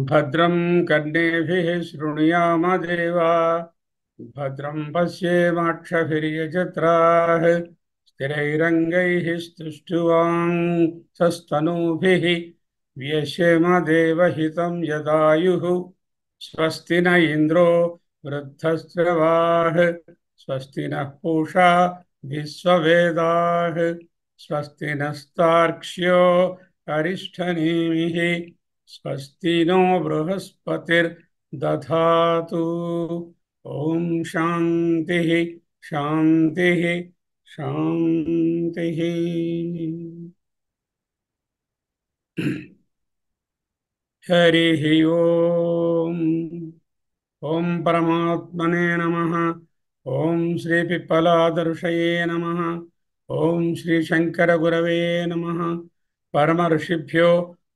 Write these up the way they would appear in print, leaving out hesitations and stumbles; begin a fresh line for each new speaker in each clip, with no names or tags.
भद्रं कर्णेभिः शृणुयाम देवा भद्रं पश्येमाक्षभिर्यजत्राः स्थिरैरङ्गैः स्तुष्टुवांसस्तनूभिः व्यशेम देवहितं यदायुः स्वस्ति न इन्द्रो वृद्धश्रवाः स्वस्ति नः पूषा विश्ववेदाः स्वस्ति नस्तार्क्ष्यो अरिष्ठनेमिः स्वस्ति नो बृहस्पतिर्दधातु। ओम शांति शांति शांति। हरि ओम। ओम परमात्मने नमः। ओम श्री पिप्पलादर्शये नमः। ओम श्री शंकर गुरवे नमः। परम ऋषिभ्यो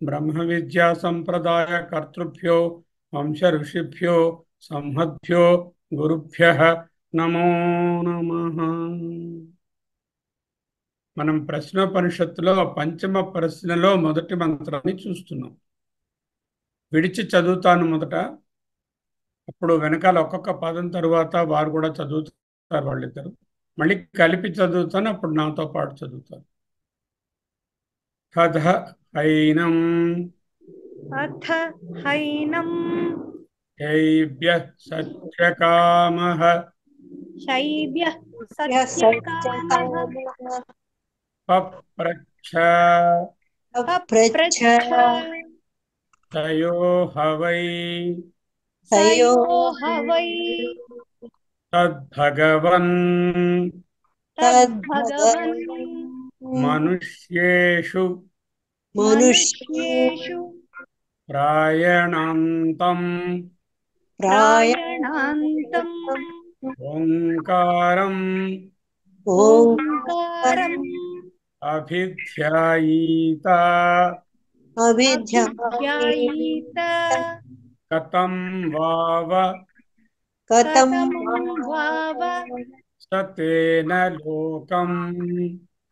ब्रह्म विद्या संप्रदाय कर्तृभ्यो वंश ऋषिभ्यो संहद्भ्यो गुरुभ्यः नमो नमः। మనం ప్రశ్నోపనిషత్తులో పంచమ ప్రశ్నలో మొదటి మంత్రాన్ని చూస్తున్నాం. విడిచి చదువుతాను మొదట, అప్పుడు వెనకాల ఒక్కొక్క పదం తరువాత వారు కూడా చదువుతారు వాళ్ళిద్దరు. మళ్ళీ కలిపి చదువుతాను, అప్పుడు నాతో పాటు చదువుతారు. అథ హైనం
అథ హైనం
శైభ్యః సత్యకామః
శైభ్యః సత్యకామః
పప్రచ్ఛ
పప్రచ్ఛ
తయో హవై
తయోః వై
తద్భగవన్
తద్భగవన్
మనుష్యేషు
మనుష్యేషు
ప్రాయణాంతం
ప్రాయణాంతం
ఓంకారం
ఓంకారం
అభిధ్యాయీత
అభిధ్యాయీత
కథం వావ
కథం వావ
సతేన లోకం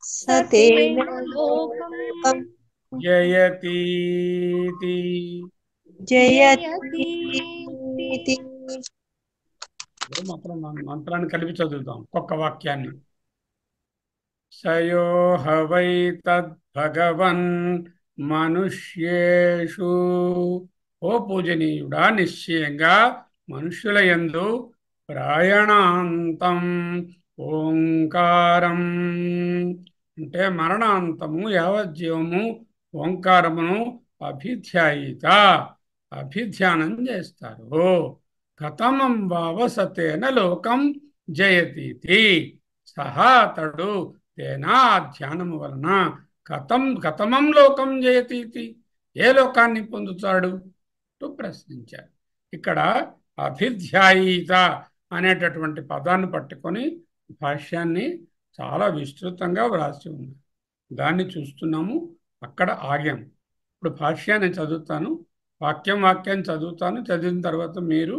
సతేన లోకం
జయతీతి.
జయతి.
మంత్రాన్ని కలిపి చదువుతాం ఒక్కొక్క వాక్యాన్ని. సయో హవై తద్భగవన్ మనుష్యేషు. ఓ పూజనీయుడా, నిశ్చయంగా మనుష్యుల యందు ప్రాయణాంతం ఓంకారం అంటే మరణాంతము యావజ్జీవము ఓంకారమును అభిధ్యాయిత అభిధ్యానం చేస్తారు. కథమం వావసతేన లోకం జయతీతి. సహా అతడు తేనా ధ్యానము వలన కథమం లోకం జయతీతి ఏ లోకాన్ని పొందుతాడు ప్రశ్నించారు. ఇక్కడ అభిధ్యాయిత అనేటటువంటి పదాన్ని పట్టుకొని భాష్యాన్ని చాలా విస్తృతంగా వ్రాసి ఉంది. దాన్ని చూస్తున్నాము, అక్కడ ఆగాం. ఇప్పుడు భాష్యాన్ని చదువుతాను, వాక్యాన్ని చదువుతాను. చదివిన తర్వాత మీరు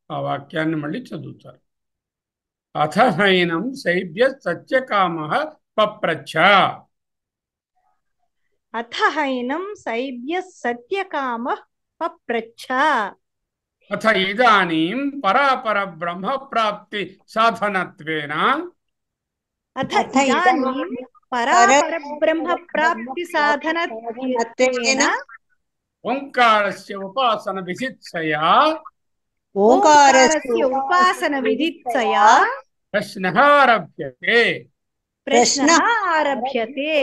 ఆ వాక్యాన్ని మళ్ళీ చదువుతారు. అథ హైనం శైభ్య సత్యకామః పప్రచ్ఛ.
అథ హైనం శైభ్యః సత్యకామః పప్రచ్ఛ.
అథ ఇదానీం పరాపర బ్రహ్మ ప్రాప్తి సాధనత్వేన
అథ ఇదానీం పరాపర బ్రహ్మ ప్రాప్తి సాధనత్వేన
ఓంకారస్య ఉపాసన విధిత్సయా
ఓంకారస్య ఉపాసన విధిత్సయా
ప్రశ్నః ఆరభ్యతే.
ప్రశ్నః ఆరభ్యతే.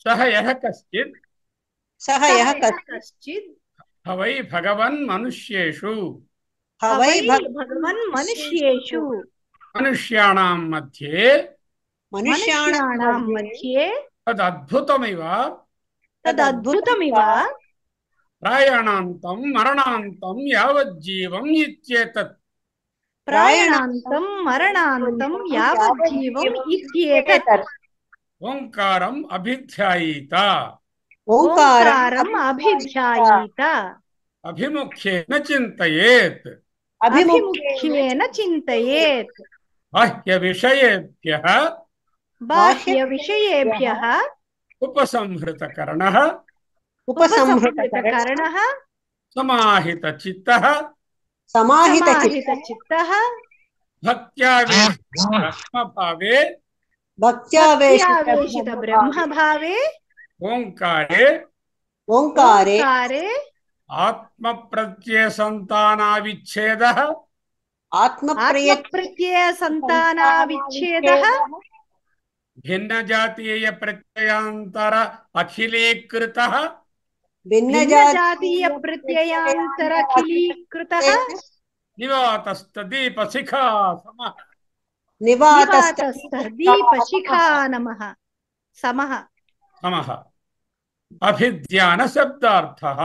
సహ యః కశ్చిత్
కశ్చిద్
హవై భగవన్ మనుష్యేషు
హవై భగవన్ మనుష్యేషు
మనుష్యాణాం మధ్యే
మనుష్యాణాం మధ్యే
తదద్భుతమివ ప్రాయణాంతం మరణాంతం యావజ్జీవం ఇత్యేతత్.
ప్రాయణాంతం మరణాంతం యావజ్జీవం ఇత్యేతత్.
ఓంకారం అభిధ్యాయీత
ఓంకారం అభిధ్యాయీత
అభిముఖ్యేన చింతయేత్
అభిముఖ్యేన చింతయేత్.
బాహ్య విషయేభ్యః
బాహ్య విషయేభ్యః
ఉపసంహృతకరణః
ఉపసంహృతకరణః
సమాహిత చిత్తః
సమాహిత
సమాహిత
చిత్తః
భక్త్యావేశిత బ్రహ్మభావే
భక్త్యావేశిత బ్రహ్మభావే
ఓంకారే
ఓంకారే
ఓంకారే
ఆత్మప్రత్యయ సంతానావిచ్ఛేదః
ఆత్మప్రత్యయ సంతానావిచ్ఛేదః
భిన్నజాతీయ ప్రత్యయాంతర అఖిలీకృతః
భిన్నజాతీయ ప్రత్యయాంతరఖిలీకృతః
నివాతస్తదీపశిఖా సమః
నివాతస్తదీపశిఖా నమః సమః
సమః అభిధ్యాన శబ్దార్థః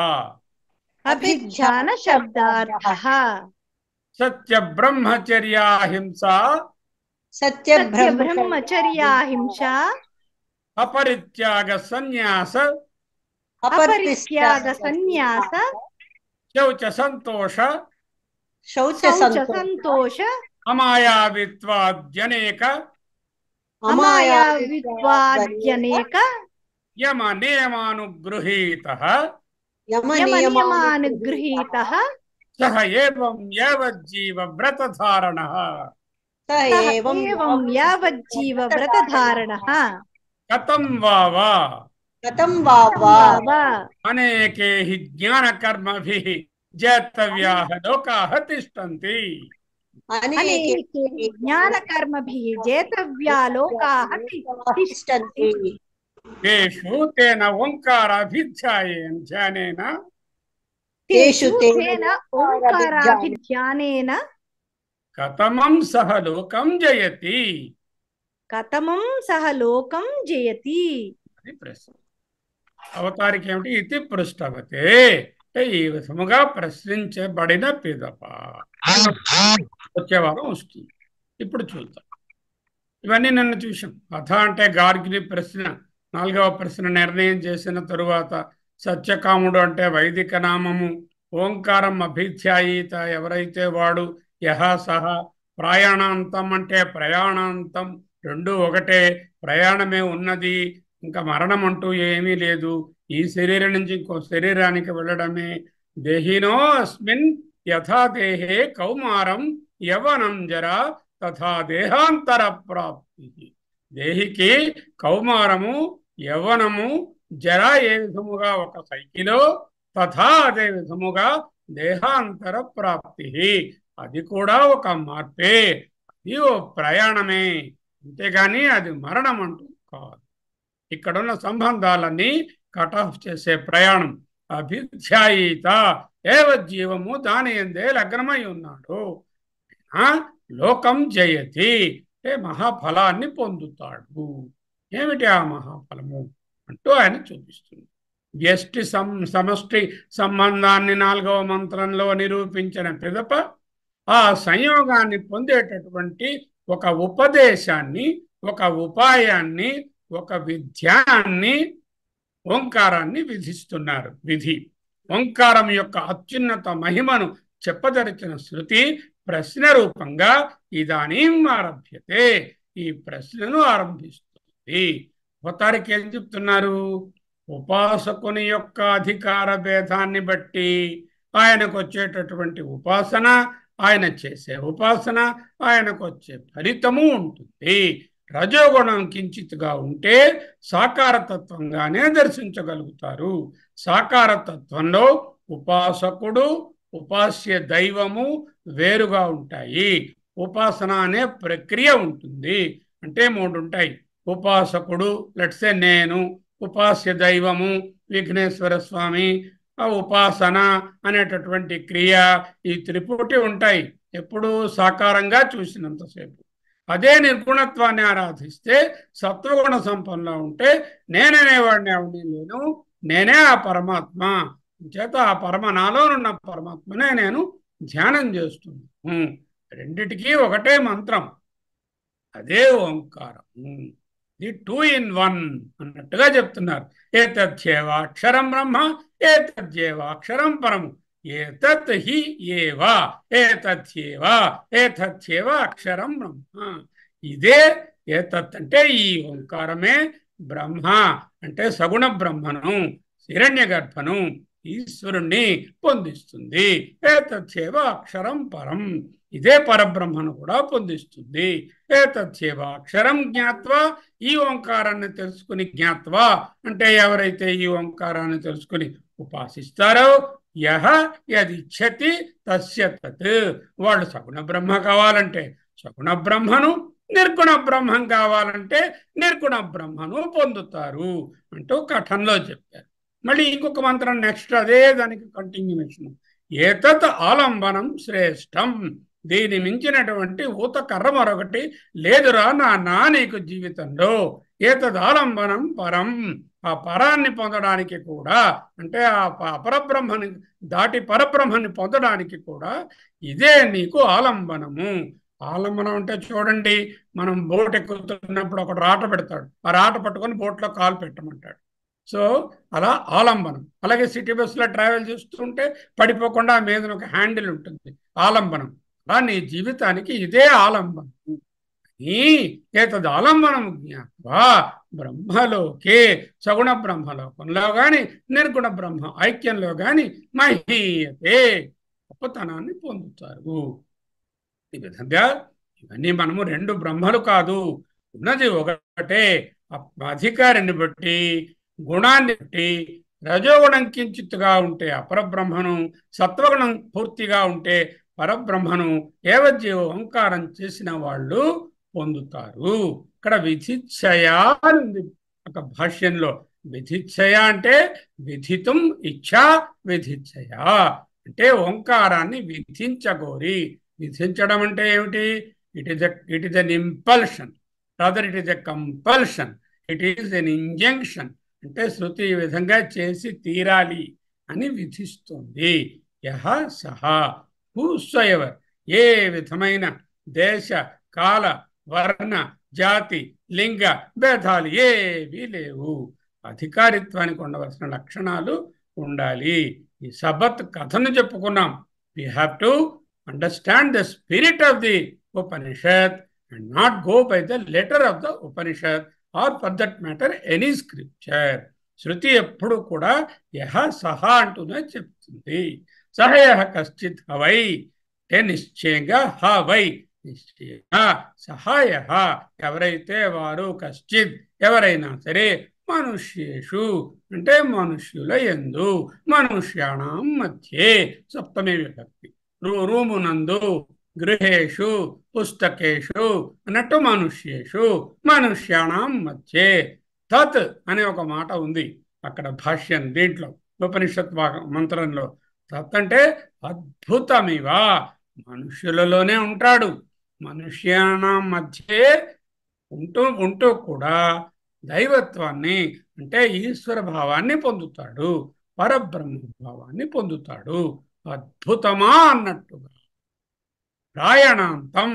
అభిధ్యాన శబ్దార్థః
సత్యబ్రహ్మచర్యాహింసా
సత్యబ్రహ్మచర్యాహింస
అపరిత్యాగ సన్యాస
అపరిత్యాగ సన్యాస
శౌచ సంతోష
శౌచ సంతోష
అమాయావిత్వాద్యనేక
అమాయావిత్వాద్యనేక
యమ నియమానుగృహీతః
యమనియమానుగృహీతః
సహ ఏవం యావజ్జీవ వ్రతధారణః
ఏవం యావజ్జీవ వ్రతధారణః
కథం వావా అనేకే హి జ్ఞానకర్మభిః జేతవ్యాః లోకాః తిష్టంతి
అనేకే జ్ఞానకర్మభిః జేతవ్యా లోకాః తిష్టంతి
తేషు తేన ఓంకారాభిధ్యాయేన ధ్యానేన
తేన ఓంకారాభిధ్యానేన
కథమం సహ లోకం జయతి
కథమం సహ లోకం జయతి
అని ప్రశ్న. అవతారిక ఏమిటి? ఇది పృష్టవతే అంటే ఈ విధముగా ప్రశ్నించబడిన పిదప వచ్చే వారం వస్తుంది. ఇప్పుడు చూద్దాం. ఇవన్నీ నిన్న చూసాం. అథ అంటే గార్గిని ప్రశ్న, 4వ ప్రశ్న నిర్ణయం చేసిన తరువాత సత్యకాముడు అంటే వైదిక నామము, ఓంకారం అభిధ్యాయీత ఎవరైతే వాడు, యహ సహ, ప్రయాణాంతం అంటే ప్రయాణాంతం, రెండు ఒకటే, ప్రయాణమే ఉన్నది, ఇంకా మరణం అంటూ ఏమీ లేదు, ఈ శరీరం నుంచి ఇంకో శరీరానికి వెళ్ళడమే. దేహినో అస్మిన్ యథా దేహే కౌమారం యవనం జరా తథా దేహాంతర ప్రాప్తి. దేహికి కౌమారము యవ్వనము జర ఏ విధముగా ఒక సైకిలో, తథా అదే విధముగా దేహాంతర ప్రాప్తి, అది కూడా ఒక మార్పే, అది ఓ ప్రయాణమే, అంతేగాని అది మరణం అంటూ కాదు. ఇక్కడున్న సంబంధాలన్నీ కట్ ఆఫ్ చేసే ప్రయాణం. అభిధ్యాయీత ఏవజ్జీవము దాని ఎందే లగ్నమై ఉన్నాడు, లోకం జయతి అంటే మహాఫలాన్ని పొందుతాడు. ఏమిటి ఆ మహాఫలము అంటూ ఆయన చూపిస్తుంది. వ్యష్టి సమష్టి సంబంధాన్ని 4వ మంత్రంలో నిరూపించిన పిదప ఆ సంయోగాన్ని పొందేటటువంటి ఒక ఉపదేశాన్ని, ఒక ఉపాయాన్ని, ఒక విద్యాన్ని, ఓంకారాన్ని విధిస్తున్నారు. విధి ఓంకారం యొక్క అత్యున్నత మహిమను చెప్పదరిచిన శృతి ప్రశ్న రూపంగా ఇదానీం ఆరభ్యతే, ఈ ప్రశ్నను ఆరంభిస్తుంది. అవతారికి ఏం చెప్తున్నారు? ఉపాసకుని యొక్క అధికార భేదాన్ని బట్టి ఆయనకు వచ్చేటటువంటి ఉపాసన, ఆయన చేసే ఉపాసన, ఆయనకు వచ్చే ఫలితము ఉంటుంది. రజోగుణం కించిత్గా ఉంటే సాకారతత్వంగానే దర్శించగలుగుతారు. సాకారతత్వంలో ఉపాసకుడు, ఉపాస్య దైవము వేరుగా ఉంటాయి. ఉపాసన అనే ప్రక్రియ ఉంటుంది. అంటే 3 ఉంటాయి. ఉపాసకుడు లెట్సే నేను, ఉపాస్య దైవము విఘ్నేశ్వర స్వామి, ఆ ఉపాసన అనేటటువంటి క్రియ, ఈ త్రిపుటి ఉంటాయి. ఎప్పుడు సాకారంగా చూసినంతసేపు. అదే నిర్గుణత్వాన్ని ఆరాధిస్తే, సత్వగుణ సంపన్నంలో ఉంటే నేననేవాడిని ఎవరిని లేను, నేనే ఆ పరమాత్మ చేత ఆ నాలోనున్న పరమాత్మనే నేను ధ్యానం చేస్తున్నాను. రెండిటికీ ఒకటే మంత్రం, అదే ఓంకారం. ఇది 2 in 1 అన్నట్టుగా చెప్తున్నారు. ఏతద్యేవాక్షరం బ్రహ్మ ఏతద్యేవాక్షరం పరము ఏతత్ హి ఏవా ఏతత్యేవ అక్షరం బ్రహ్మ. ఇదే ఏతత్ అంటే ఈ ఓంకారమే, బ్రహ్మ అంటే సగుణ బ్రహ్మను, హిరణ్య గర్భను, ఈశ్వరుణ్ణి పొందిస్తుంది. ఏతచ్చేవ అక్షరం పరం, ఇదే పరబ్రహ్మను కూడా పొందిస్తుంది. ఏతచ్చేవ అక్షరం జ్ఞాత్వా, ఈ ఓంకారాన్ని తెలుసుకుని, జ్ఞాత్వా అంటే ఎవరైతే ఈ ఓంకారాన్ని తెలుసుకుని ఉపాసిస్తారో, యహ యదిచ్ఛతి తస్య తత్, వాళ్ళు సగుణ బ్రహ్మ కావాలంటే సగుణ బ్రహ్మను, నిర్గుణ బ్రహ్మం కావాలంటే నిర్గుణ బ్రహ్మను పొందుతారు అంటూ కథంలో చెప్పారు. మళ్ళీ ఇంకొక మంత్రం నెక్స్ట్ అదే దానికి కంటిన్యూషన్. ఏతత్ ఆలంబనం శ్రేష్టం, దీని మించినటువంటి ఊతకర్ర మరొకటి లేదురా నాన్న నీకు జీవితంలో. ఏతద్ ఆలంబనం పరం, ఆ పరాన్ని పొందడానికి కూడా, అంటే ఆ అపరబ్రహ్మని దాటి పరబ్రహ్మని పొందడానికి కూడా ఇదే నీకు ఆలంబనము. ఆలంబనం అంటే చూడండి, మనం బోట్ ఎక్కుతున్నప్పుడు ఒక రాట పెడతాడు, ఆ రాట పట్టుకొని బోట్లో కాలు పెట్టమంటాడు. సో అలా ఆలంబనం. అలాగే సిటీ బస్సులో ట్రావెల్ చేస్తుంటే పడిపోకుండా మీద ఒక హ్యాండిల్ ఉంటుంది, ఆలంబనం. అలా నీ జీవితానికి ఇదే ఆలంబనం. ఏతద్ ఆలంబనం జ్ఞాత్వా బ్రహ్మలోకే, సగుణ బ్రహ్మలోకంలో గాని నిర్గుణ బ్రహ్మ ఐక్యంలో గాని మహీయతే, గొప్పతనాన్ని పొందుతారు. ఈ విధంగా ఇవన్నీ మనము రెండు బ్రహ్మలు కాదు, ఉన్నది ఒకటే. అధికారిని బట్టి, గుణాన్ని బట్టి, రజోగుణం కించిత్తుగా ఉంటే అపరబ్రహ్మను, సత్వగుణం పూర్తిగా ఉంటే పరబ్రహ్మను ఏవజ్జీవ ఓంకారం చేసిన వాళ్ళు పొందుతారు. ఇక్కడ విధిచ్ఛయ అని ఉంది ఒక భాష్యంలో. విధిచ్ఛయ అంటే విధితం ఇచ్ఛా, విధిచ్ఛయ అంటే ఓంకారాన్ని విధించగోరి. విధించడం అంటే ఏమిటి? It is an impulsion, rather it is a compulsion, it is an injunction. అంటే శృతి ఈ విధంగా చేసి తీరాలి అని విధిస్తుంది. యహ సహ హూసోఎవర్, ఏ విధమైన దేశ కాల వర్ణ జాతి లింగ భేదాలు ఏవీ లేవు. అధికారిత్వానికి ఉండవలసిన లక్షణాలు ఉండాలి. ఈ సబత్ కథను చెప్పుకున్నాం. We have to understand the spirit of the Upanishad and not go by the letter of the Upanishad or for that matter any scripture. శృతి ఎప్పుడు కూడా యహ సహ అంటూనే చెప్తుంది. సహ యహ కశ్చిత్ హవై, అంటే నిశ్చయంగా హవై, నిశ్చయంగా సహాయ ఎవరైతే వారు, కశ్చిత్ ఎవరైనా సరే, మనుష్యేషు అంటే మనుష్యుల యందు, మనుష్యాణం మధ్యే సప్తమి విభక్తి, రూమునందు, గృహేషు, పుస్తకేషు అన్నట్టు మనుష్యేషు, మనుష్యాణం మధ్యే. తత్ అనే ఒక మాట ఉంది అక్కడ భాష్యం, దీంట్లో ఉపనిషత్ మంత్రంలో. తత్ అంటే అద్భుతమివా, మనుష్యులలోనే ఉంటాడు, మనుష్యాణం మధ్యే ఉంటూ కూడా దైవత్వాన్ని అంటే ఈశ్వర భావాన్ని పొందుతాడు, పరబ్రహ్మ భావాన్ని పొందుతాడు. అద్భుతమా అన్నట్టుగా. ప్రయాణాంతం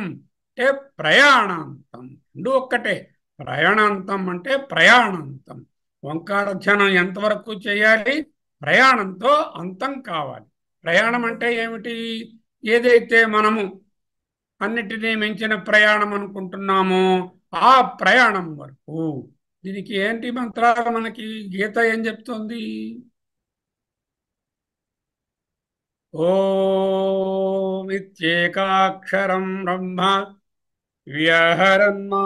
అంటే ప్రయాణాంతం, రెండు ఒక్కటే. ప్రయాణాంతం అంటే ప్రయాణాంతం. ఓంకార ధ్యానం ఎంతవరకు చేయాలి? ప్రయాణంతో అంతం కావాలి. ప్రయాణం అంటే ఏమిటి? ఏదైతే మనము అన్నిటినీ మించిన ప్రయాణం అనుకుంటున్నామో ఆ ప్రయాణం వరకు. దీనికి ఏంటి మంత్రాలు? మనకి గీత ఏం చెప్తుంది? ఓమిత్యేకాక్షరం బ్రహ్మ వ్యహరన్మామనుస్మరన్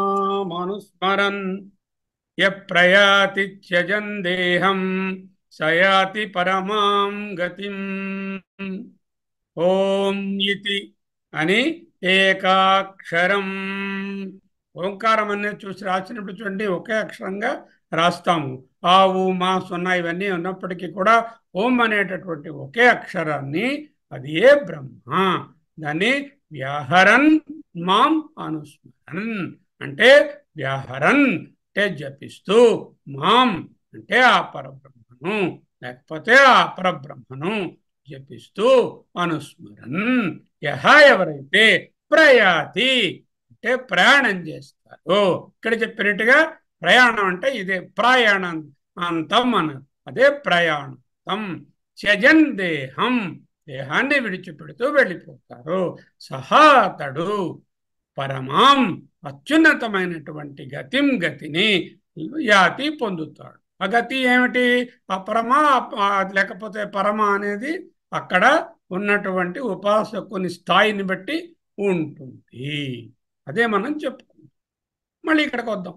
యప్రయాతి త్యజన్ దేహం సయాతి పరమాం గతిం. ఓం ఇతి అని ఏకాక్షరం. ఓంకారం అనేది చూసి రాసినప్పుడు చూడండి, ఒకే అక్షరంగా రాస్తాము. ఆ ఊ మా సున్నా ఇవన్నీ ఉన్నప్పటికీ కూడా ఓం అనేటటువంటి ఒకే అక్షరాన్ని, అది ఏ బ్రహ్మ, దాన్ని వ్యాహరన్ మాం అనుస్మరన్ అంటే వ్యాహరన్ అంటే జపిస్తూ, మాం అంటే ఆ పరబ్రహ్మను లేకపోతే ఆ పరబ్రహ్మను జపిస్తూ, అనుస్మరన్ యహ ఎవరైతే ప్రయాతి అంటే ప్రయాణం చేస్తారు. ఇక్కడ చెప్పినట్టుగా ప్రయాణం అంటే ఇదే ప్రయాణం అంతం అన్నారు, అదే ప్రయాణం. త్యజన్ దేహం, దేహాన్ని విడిచిపెడుతూ వెళ్ళిపోతారు. సహా అతడు పరమాం అత్యున్నతమైనటువంటి గతిని యాతి పొందుతాడు. అగతి ఏమిటి? అపరమ లేకపోతే పరమ అనేది అక్కడ ఉన్నటువంటి ఉపాసకుని స్థాయిని బట్టి ఉంటుంది. అదే మనం చెప్పుకుంటాం. మళ్ళీ ఇక్కడికి వద్దాం.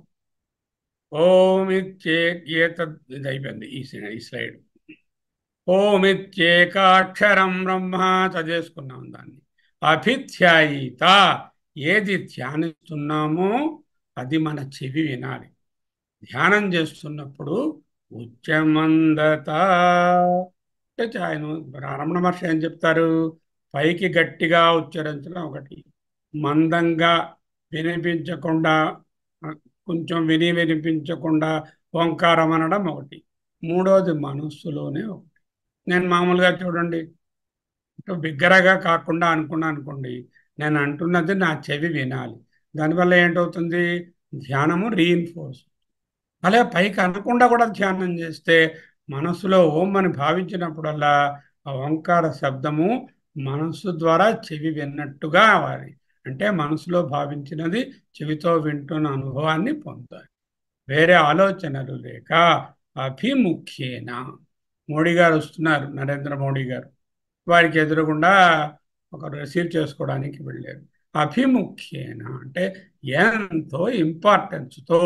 ఇది అయిపోయింది ఈ స్లైడ్. ఓమిత్యేకాక్షరం బ్రహ్మ చదివేసుకున్నాం దాన్ని. అభిధ్యాయిత, ఏది ధ్యానిస్తున్నామో అది మన చెవి వినాలి. ధ్యానం చేస్తున్నప్పుడు ఉచ్చమందత అంటే ఆయన రమణ మహర్షి ఏం చెప్తారు? పైకి గట్టిగా ఉచ్చరించడం ఒకటి, మందంగా వినిపించకుండా కొంచెం వినిపించకుండా ఓంకారం అనడం ఒకటి, మూడోది మనస్సులోనే ఒకటి. నేను మామూలుగా చూడండి, బిగ్గరగా కాకుండా అనుకోండి, నేను అంటున్నది నా చెవి వినాలి. దానివల్ల ఏంటవుతుంది? ధ్యానము రీఇన్ఫోర్స్. అలాగే పైకి అనకుండా కూడా ధ్యానం చేస్తే మనస్సులో ఓం అని భావించినప్పుడల్లా ఆ ఓంకార శబ్దము మనస్సు ద్వారా చెవి విన్నట్టుగా అవ్వాలి. అంటే మనసులో భావించినది చెవితో వింటున్న అనుభవాన్ని పొందాలి, వేరే ఆలోచనలు లేక. అభిముఖ్యేన, మోడీ గారు వస్తున్నారు, నరేంద్ర మోడీ గారు, వారికి ఎదురుగుండా ఒక రిసీవ్ చేసుకోవడానికి వెళ్ళారు. అభిముఖ్యేన అంటే ఎంతో ఇంపార్టెన్స్తో,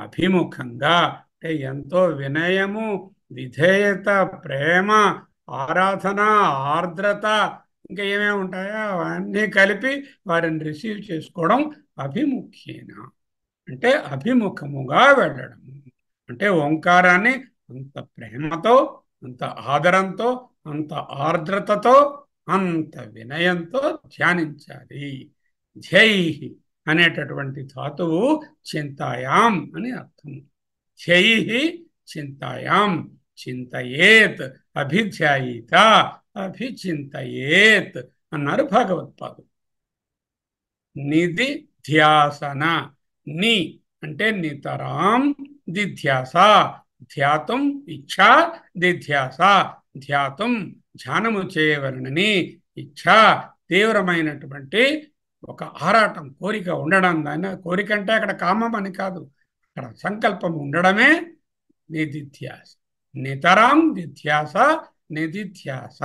అభిముఖంగా అంటే ఎంతో వినయము, విధేయత, ప్రేమ, ఆరాధన, ఆర్ద్రత, ఇంకా ఏమేమి ఉంటాయో అవన్నీ కలిపి వారిని రిసీవ్ చేసుకోవడం అభిముఖ్యేన. అంటే అభిముఖముగా వెళ్ళడం అంటే ఓంకారాన్ని అంత ప్రేమతో, అంత ఆదరంతో, అంత ఆర్ద్రతతో, అంత వినయంతో ధ్యానించాలి. ధ్యై అనేటటువంటి ధాతువు చింతాయాం అని అర్థం. ధ్యై చింతాయాం, చింతయేత్, అభిధ్యాయిత, అభిచింతయేత్ అన్నారు భగవత్పాదులు. నిధి ధ్యాసన, ని అంటే నితరాం, దిధ్యాస ధ్యాతం, ఇచ్ఛా దిధ్యాస ధ్యాతం ధ్యానము చేయవలనని ఇచ్ఛ తీవ్రమైనటువంటి ఒక ఆరాటం, కోరిక ఉండడం. దాని కోరిక అంటే అక్కడ కామం అని కాదు, అక్కడ సంకల్పం ఉండడమే నిధిధ్యాస. నితరాం దిధ్యాస, నిధిధ్యాస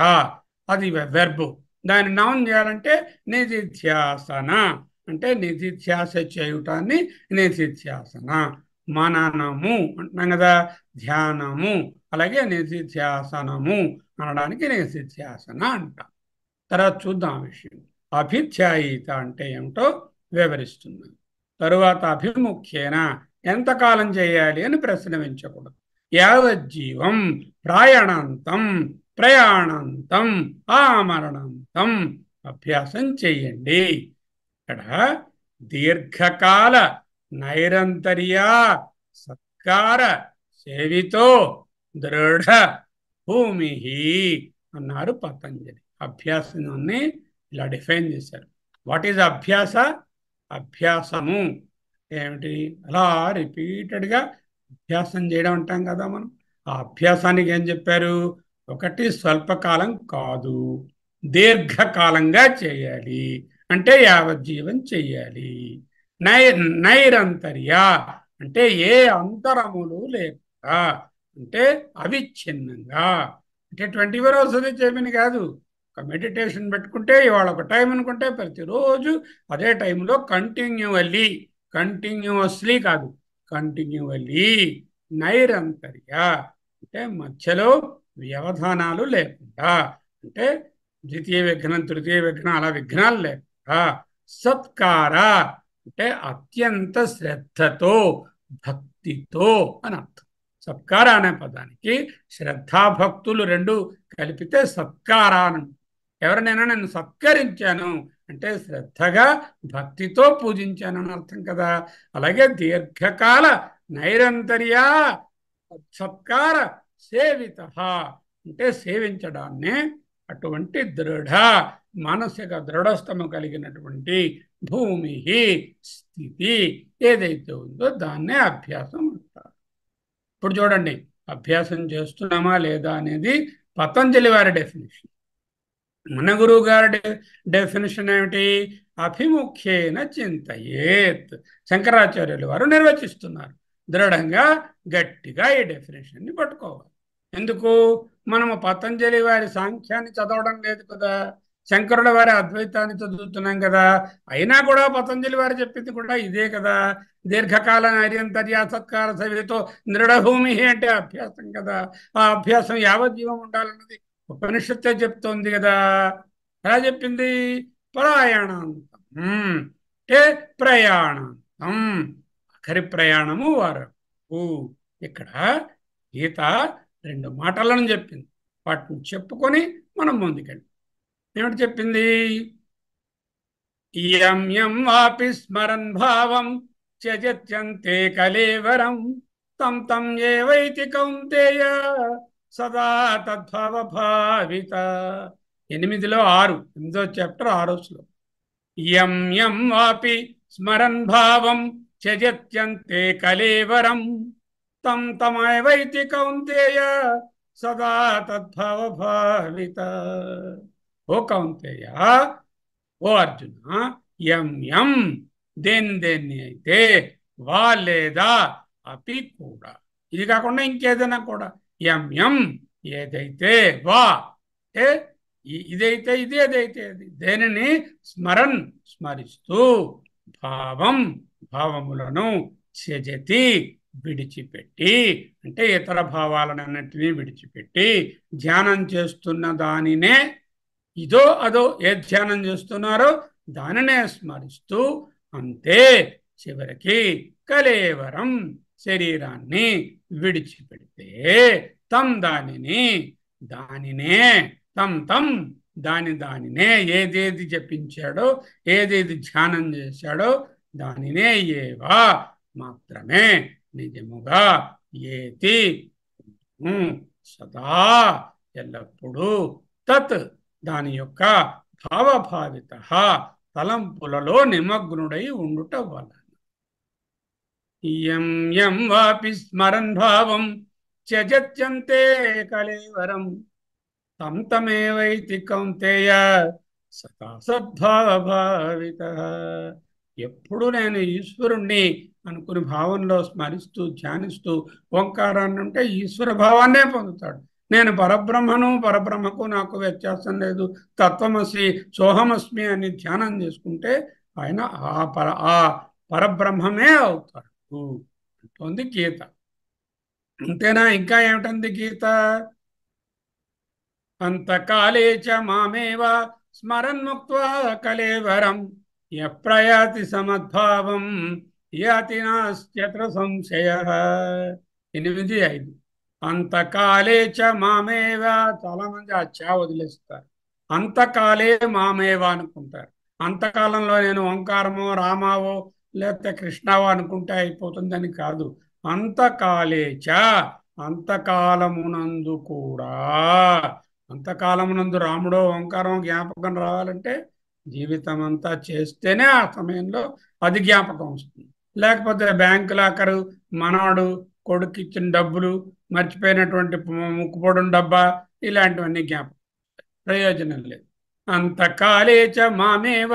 అది వెర్బు. దాన్ని నౌన్ చేయాలంటే నిధిధ్యాసన అంటే నిధిధ్యాస చేయుటాన్ని నిధిధ్యాసన. మననము అంటున్నాం కదా, ధ్యానము, అలాగే నిధిధ్యాసనము అనడానికి నిధిధ్యాసన అంటాం. తర్వాత చూద్దాం విషయం. అభిధ్యాయిత అంటే ఏమిటో వివరిస్తున్నాను. తరువాత అభిముఖ్యేన ఎంతకాలం చేయాలి అని ప్రశ్నవించకూడదు. యావజ్జీవం ప్రాయణాంతం ప్రయాణాంతం ఆమరణాంతం అభ్యాసం చెయ్యండి. ఇక్కడ దీర్ఘకాల నైరంతర్య సత్కార సేవితో దృఢ భూమి అన్నారు పతంజలి. అభ్యాసాన్ని ఇలా డిఫైన్ చేశారు. వాట్ ఈజ్ అభ్యాస? అభ్యాసము ఏమిటి? అలా రిపీటెడ్గా అభ్యాసం చేయడం అంటాం కదా మనం. ఆ అభ్యాసానికి ఏం చెప్పారు? ఒకటి స్వల్పకాలం కాదు, దీర్ఘకాలంగా చేయాలి. అంటే యావజ్జీవం చెయ్యాలి. నైరంతర్య అంటే ఏ అంతరములు లేకుండా, అంటే అవిచ్ఛిన్నంగా. అంటే 24 hours చేయమని కాదు. ఒక మెడిటేషన్ పెట్టుకుంటే ఇవాళ ఒక టైం అనుకుంటే ప్రతిరోజు అదే టైంలో కంటిన్యూస్లీ కాదు, కంటిన్యూవల్లీ. నైరంతర్య అంటే మధ్యలో వ్యవధానాలు లేకుండా, అంటే ద్వితీయ విఘ్నం, తృతీయ విఘ్నం అలా విఘ్నాలు లేకుండా. సత్కార అంటే అత్యంత శ్రద్ధతో, భక్తితో అని అర్థం. సత్కార అనే పదానికి శ్రద్ధాభక్తులు రెండు కలిపితే సత్కారాన్ని. ఎవరినైనా నేను సత్కరించాను అంటే శ్రద్ధగా భక్తితో పూజించాను అని అర్థం కదా. అలాగే దీర్ఘకాల నైరంతర్య సత్కార సేవిత అంటే సేవించడాన్నే అటువంటి దృఢ మానసిక దృఢస్థము కలిగినటువంటి భూమి స్థితి ఏదైతే ఉందో దాన్నే అభ్యాసం అంటారు. ఇప్పుడు చూడండి, అభ్యాసం చేస్తున్నామా లేదా అనేది పతంజలి వారి డెఫినేషన్. మన గురువు గారి డెఫినేషన్ ఏమిటి? అభిముఖ్యేన చింతయేత్. శంకరాచార్యులు వారు నిర్వచిస్తున్నారు. దృఢంగా గట్టిగా ఈ డెఫినేషన్ని పట్టుకోవాలి. ఎందుకు? మనము పతంజలి వారి సాంఖ్యాన్ని చదవడం లేదు కదా, శంకరుల వారి అద్వైతాన్ని చదువుతున్నాం కదా. అయినా కూడా పతంజలి వారు చెప్పింది కూడా ఇదే కదా. దీర్ఘకాల నైర్యంతర్యాసత్కార సవిధితో దృఢభూమి అంటే అభ్యాసం కదా. ఆ అభ్యాసం యావజ్జీవం ఉండాలన్నది ఉపనిషత్తే చెప్తోంది కదా. ఎలా చెప్పింది? ప్రయాణాంతం అంటే ప్రయాణాంతం, ఆఖరి ప్రయాణము వరకు. ఇక్కడ గీత 2 మాటలను చెప్పింది. వాటిని చెప్పుకొని మనం ముందుకెళ్ళి ఏమిటి చెప్పింది? యం యం వాపి స్మరన్ భావం త్యజత్యంతే కలేవరం తం తం ఏవైతి కౌంతేయ సదా తద్భవ భావిత. 8లో 6, 8వ చాప్టర్ 6వ శ్లోకం. యం యం వాపి స్మరన్ భావం త్యజత్యంతే కలేవరం తం తమైవైతి కౌంతేయ సదా తద్భవ భావిత. ఓ కౌంతేయ, ఓ అర్జున, యం యం దేన్ని అయితే, వా లేదా, అపి కూడా, ఇది కాకుండా ఇంకేదైనా కూడా, యం యం ఏదైతే, వా అంటే ఇదైతే ఇది, అదైతే అది, దేనిని స్మరన్ స్మరిస్తూ, భావం భావములను, త్యజతి విడిచిపెట్టి అంటే ఇతర భావాలన్నింటినీ విడిచిపెట్టి ధ్యానం చేస్తున్న దానినే, ఇదో అదో ఏ ధ్యానం చేస్తున్నారో దానినే స్మరిస్తూ, అంతే చివరికి కలేవరం శరీరాన్ని విడిచిపెడితే, తం దానినే తం దానినే ఏదేది జపించాడో, ఏదేది ధ్యానం చేశాడో దానినే ఏవా మాత్రమే నిజముగా ఏతి సదా ఎల్లప్పుడూ తత్ దాని యొక్క భావభావిత తలంపులలో నిమగ్నుడై ఉండుట వలన. యం యం వాపి స్మరన్ భావం త్యజత్యంతే కలేవరం తం తమేవైతి కౌంతేయ సదా సద్భావిత. ఎప్పుడు నేను ఈశ్వరుణ్ణి అనుకుని భావంలో స్మరిస్తూ ధ్యానిస్తూ ఓంకారాన్ని ఉంటే ఈశ్వర భావాన్నే పొందుతాడు. నేను పరబ్రహ్మను, పరబ్రహ్మకు నాకు వ్యత్యాసం లేదు, తత్వమసి సోహమస్మి అని ధ్యానం చేసుకుంటే ఆయన ఆ పరబ్రహ్మమే అవుతాడు అంటుంది గీత. అంతేనా? ఇంకా ఏమిటంది గీత? అంతకాలే చ మామేవ స్మరన్ముక్త్వా కలేవరం యప్రయాతి సమద్భావం యాతి నాస్త్యత్ర సంశయః. 8:5. అంతకాలే చ మామేవ. చాలా మంది ఆ చా వదిలేస్తారు. అంతకాలే మామేవ అనుకుంటారు. అంతకాలంలో నేను ఓంకారమో రామావో లేకపోతే కృష్ణావో అనుకుంటే అయిపోతుందని కాదు. అంతకాలే చ అంతకాలమునందు కూడా, అంతకాలమునందు రాముడో ఓంకారం జ్ఞాపకం రావాలంటే జీవితం అంతా చేస్తేనే ఆ సమయంలో అది జ్ఞాపకం వస్తుంది. లేకపోతే బ్యాంకు లాకరు, మనవాడు కొడుకు ఇచ్చిన డబ్బులు, మర్చిపోయినటువంటి ముక్కుపొడుం డబ్బా, ఇలాంటివన్నీ జ్ఞాపకం, ప్రయోజనం లేదు. అంతకాలే చ మామేవ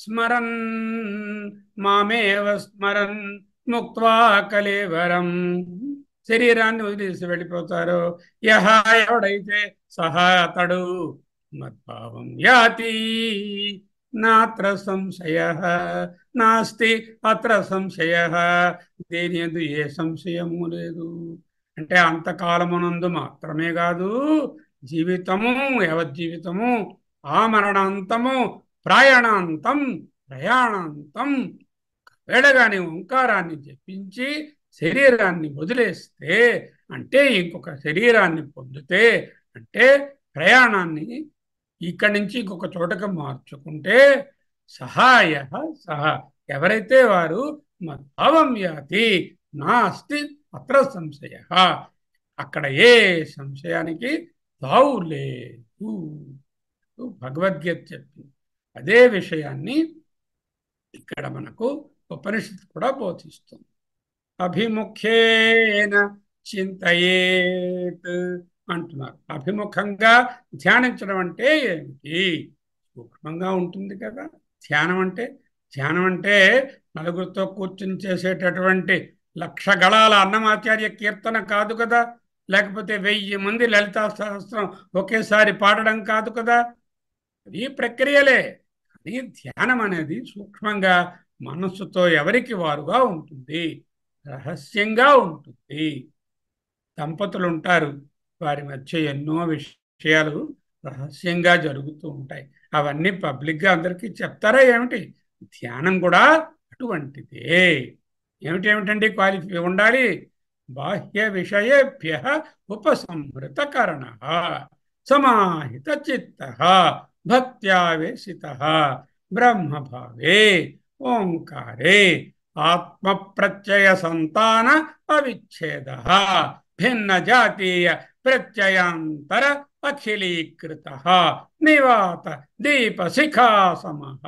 స్మరన్ ముక్త్వా కలేవరం. శరీరాన్ని వదిలేసి వెళ్ళిపోతారు. యహ ఎవడైతే సహా అతడు మద్భావం యాతి నాత్ర సంశయ నాస్తి అత్ర సంశయ. దేని యందు ఏ సంశయము లేదు. అంటే అంతకాలమునందు మాత్రమే కాదు, జీవితము, యవజ్జీవితము, ఆమరణాంతము, ప్రయాణాంతం వేళగాని ఓంకారాన్ని జపించి శరీరాన్ని వదిలేస్తే, అంటే ఇంకొక శరీరాన్ని పొందితే, అంటే ప్రయాణాన్ని ఇక్కడి నుంచి ఇంకొక చోటకి మార్చుకుంటే, ఎవరైతే వారు మద్భావం యాతి నాస్తి అత్ర సంశయ, అక్కడ ఏ సంశయానికి తావు లేదు. భగవద్గీత చెప్పింది అదే విషయాన్ని ఇక్కడ మనకు ఉపనిషత్తు కూడా బోధిస్తుంది. అభిముఖ్యేన చింతయేత్ అంటున్నారు. అభిముఖంగా ధ్యానించడం అంటే ఏమిటి? సూక్ష్మంగా ఉంటుంది కదా ధ్యానం అంటే. ధ్యానం అంటే నలుగురితో కూర్చుని చేసేటటువంటి లక్ష గళాల అన్నమాచార్య కీర్తన కాదు కదా, లేకపోతే 1000 మంది లలితా సహస్రం ఒకేసారి పాడడం కాదు కదా. అది ప్రక్రియలే. కానీ ధ్యానం అనేది సూక్ష్మంగా మనస్సుతో ఎవరికి వారుగా ఉంటుంది, రహస్యంగా ఉంటుంది. దంపతులు ఉంటారు, వారి మధ్య ఎన్నో విషయాలు రహస్యంగా జరుగుతూ ఉంటాయి. అవన్నీ పబ్లిక్గా అందరికీ చెప్తారా ఏమిటి? ధ్యానం కూడా అటువంటిదే. ఏమిటేమిటండి క్వాలిఫై ఉండాలి? బాహ్య విషయేభ్య ఉపసంహృతకరణ, సమాహిత చిత్త, భక్త్యావేశిత, బ్రహ్మభావే ఓంకారే ఆత్మ ప్రత్యయ సంతాన అవిచ్ఛేద, భిన్న జాతీయ ప్రత్యయాంతర అఖిలీకృత, నివాత దీప శిఖా సమః.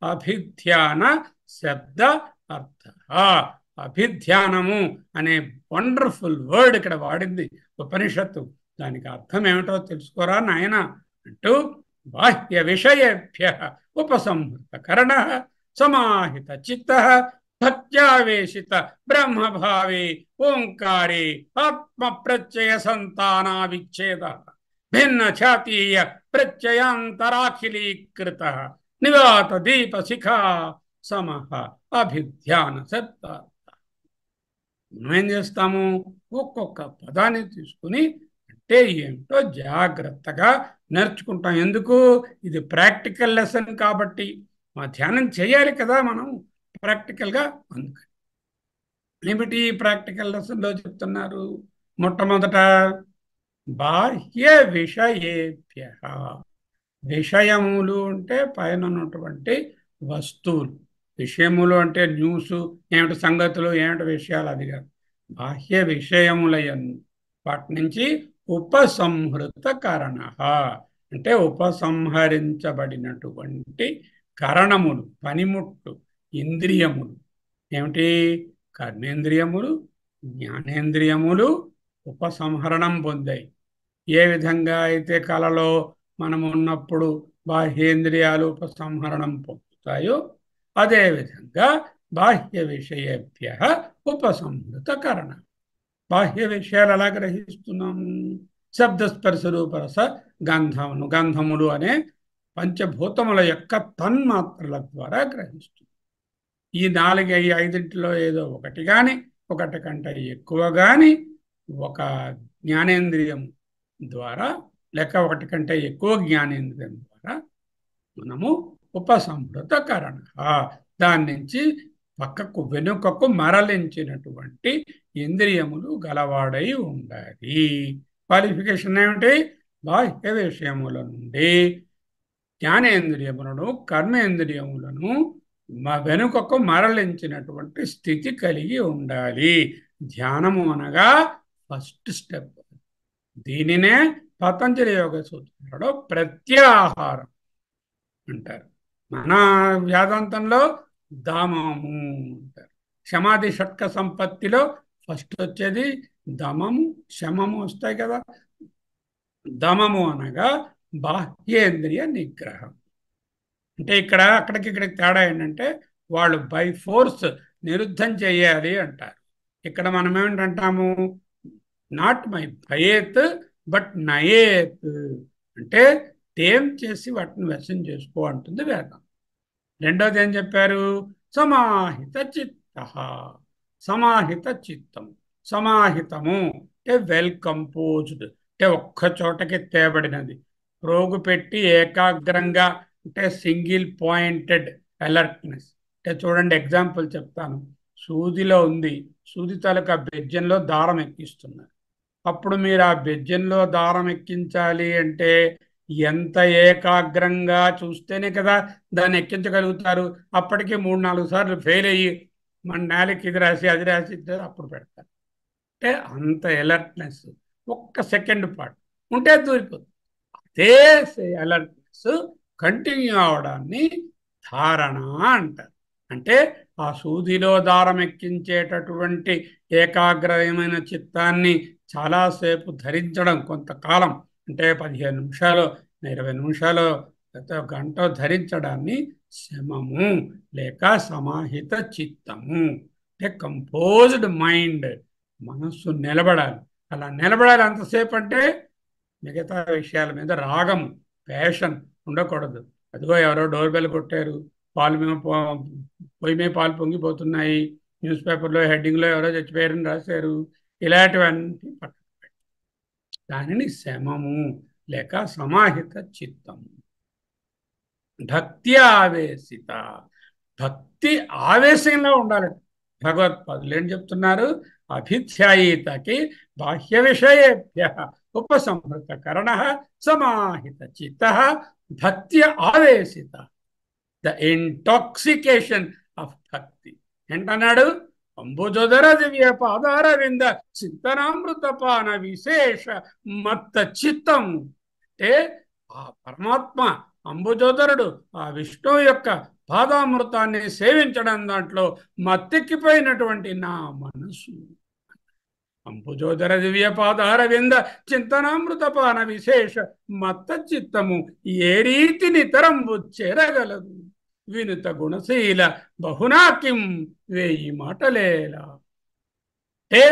అభిధ్యాన శబ్ద అర్థ. అభిధ్యానము అనే వండర్ఫుల్ వర్డ్ ఇక్కడ వాడింది ఉపనిషత్తు. దానికి అర్థం ఏమిటో తెలుసుకోరా నాయన అంటూ, బాహ్య విషయేభ్య ఉపసంహృతకరణ, సమాహిత చిత్త, భక్త్యావేశిత, బ్రహ్మభావే ఓంకారే ఆత్మ ప్రత్యయ సంతానావిచ్ఛేద, భిన్న ఛాతీయ ప్రత్యయాంతరాఖిలీకృత, నివాత దీప శిఖా సమః. అభిధ్యాన శబ్ద. మనం ఏం చేస్తాము? ఒక్కొక్క పదాన్ని తీసుకుని అంటే ఏమిటో జాగ్రత్తగా నేర్చుకుంటాం. ఎందుకు? ఇది ప్రాక్టికల్ లెసన్ కాబట్టి. మా ధ్యానం చేయాలి కదా మనం ప్రాక్టికల్గా. అందుకని ఏమిటి ప్రాక్టికల్ లెసన్లో చెప్తున్నారు? మొట్టమొదట బాహ్య విషయేభ్య. విషయములు అంటే పైన ఉన్నటువంటి వస్తువులు, విషయములు అంటే న్యూస్, ఏమిటి సంగతులు, ఏమిటి విషయాలు, అది కాదు. బాహ్య విషయములయను వాటి నుంచి ఉపసంహృత కరణ అంటే ఉపసంహరించబడినటువంటి కరణములు, పనిముట్లు, ఇంద్రియములు. ఏమిటి? కర్మేంద్రియములు, జ్ఞానేంద్రియములు ఉపసంహరణం పొందాయి. ఏ విధంగా అయితే కలలో మనం ఉన్నప్పుడు బాహ్యేంద్రియాలు ఉపసంహరణం పొందుతాయో అదేవిధంగా బాహ్య విషయేభ్య ఉపసంహృత కరణ. బాహ్య విషయాలు ఎలా గ్రహిస్తున్నాము? శబ్దస్పర్శ రూపరస గంధములు అనే పంచభూతముల యొక్క తన్మాత్రల ద్వారా గ్రహిస్తుంది. ఈ 4-5 ఏదో ఒకటి కానీ, ఒకటి కంటే ఎక్కువ కానీ ఒక జ్ఞానేంద్రియం ద్వారా లేక ఒకటి కంటే ఎక్కువ జ్ఞానేంద్రియం ద్వారా మనము ఉపసంహృత కరణ, దాని నుంచి పక్కకు వెనుకకు మరలించినటువంటి ఇంద్రియములు గలవాడై ఉండాలి. క్వాలిఫికేషన్ ఏమిటి? బాహ్య విషయముల నుండి జ్ఞానేంద్రియములను, కర్మేంద్రియములను వెనుకకు మరలించినటువంటి స్థితి కలిగి ఉండాలి. ధ్యానము అనగా ఫస్ట్ స్టెప్. దీనినే పతంజలి యోగ సూత్రాలలో ప్రత్యాహారం అంటారు. మన వేదాంతంలో దమము అంటారు. సమాధి షట్క సంపత్తిలో ఫస్ట్ వచ్చేది దమము, శమము వస్తాయి కదా. దమము అనగా బాహ్యేంద్రియ నిగ్రహం. అంటే ఇక్కడ అక్కడికి తేడా ఏంటంటే వాళ్ళు బై ఫోర్స్ నిరుద్ధం చేయాలి అంటారు. ఇక్కడ మనం ఏమిటంటాము? నాట్ మై భయేత్ బట్ నయేత్ అంటే టేం చేసి వాటిని వశం చేసుకో అంటుంది వేదం. రెండోది ఏం చెప్పారు? సమాహిత చిత్త. సమాహిత చిత్తం, సమాహితము అంటే వెల్ కంపోజ్డ్, అంటే ఒక్క చోటకి తేబడినది, ప్రోగు పెట్టి ఏకాగ్రంగా, అంటే సింగిల్ పాయింటెడ్ అలర్ట్నెస్. అంటే చూడండి, ఎగ్జాంపుల్ చెప్తాను. సూదిలో ఉంది, సూది తాలూకా బెజ్జంలో దారం ఎక్కిస్తున్నారు. అప్పుడు మీరు ఆ బెజ్జంలో దారం ఎక్కించాలి అంటే ఎంత ఏకాగ్రంగా చూస్తేనే కదా దాన్ని ఎక్కించగలుగుతారు. అప్పటికి 3-4 సార్లు ఫెయిల్ అయ్యి మన నేలకి ఇది రాసి అది రాసి అప్పుడు పెడతారు. అంటే అంత అలర్ట్నెస్ ఒక్క సెకండ్ పాటు ఉంటే దూరిపోతుంది. అదే అలర్ట్నెస్ కంటిన్యూ అవడాన్ని ధారణ అంటారు. అంటే ఆ సూదిలో దారం ఎక్కించేటటువంటి ఏకాగ్రమైన చిత్తాన్ని చాలాసేపు ధరించడం, కొంతకాలం అంటే 15 నిమిషాలు, 20 నిమిషాలు, గంట ధరించడాన్ని శమము లేక సమాహిత చిత్తము అంటే కంపోజ్డ్ మైండ్, మనస్సు నిలబడాలి. అలా నిలబడాలి అంతసేపు అంటే మిగతా విషయాల మీద రాగం, ప్యాషన్ ఉండకూడదు. అదిగో ఎవరో డోర్ బెల్ కొట్టారు, పాలు మేము పొయ్యి మీద పాలు పొంగిపోతున్నాయి, న్యూస్ పేపర్లో హెడ్డింగ్లో ఎవరో చచ్చిపోయారని రాశారు, ఇలాంటివన్నీ పక్కన పెట్టాలి. దానిని శమము లేక సమాహిత చిత్తము. భక్తి ఆవేశిత, భక్తి ఆవేశంలో ఉండాలి. భగవత్పాదులు ఏం చెప్తున్నారు? అభిధ్యాయితకి బాహ్య విషయేభ్య ఉపసంహృతకరణ సమాహిత చిత్త భక్తి ఆవేశిత. ద ఇంటాక్సికేషన్ ఆఫ్ భక్తి ఏంటన్నాడు? అంబుజోదర దివ్య పాదారవింద చింతనామృతపాన విశేష మత్త చిత్తం. అంటే ఆ పరమాత్మ అంబుజోదరుడు ఆ విష్ణువు యొక్క పాదామృతాన్ని సేవించడం దాంట్లో మత్తెక్కిపోయినటువంటి నా మనసు. అంబుజోదర దివ్య పాదారవింద చింతనామృతపాన విశేష మత్త చిత్తము ఏ రీతి నితరంబు చేరగలదు వినుత గుణశీల బహునాకిం వేయి మాటలేలా. అంటే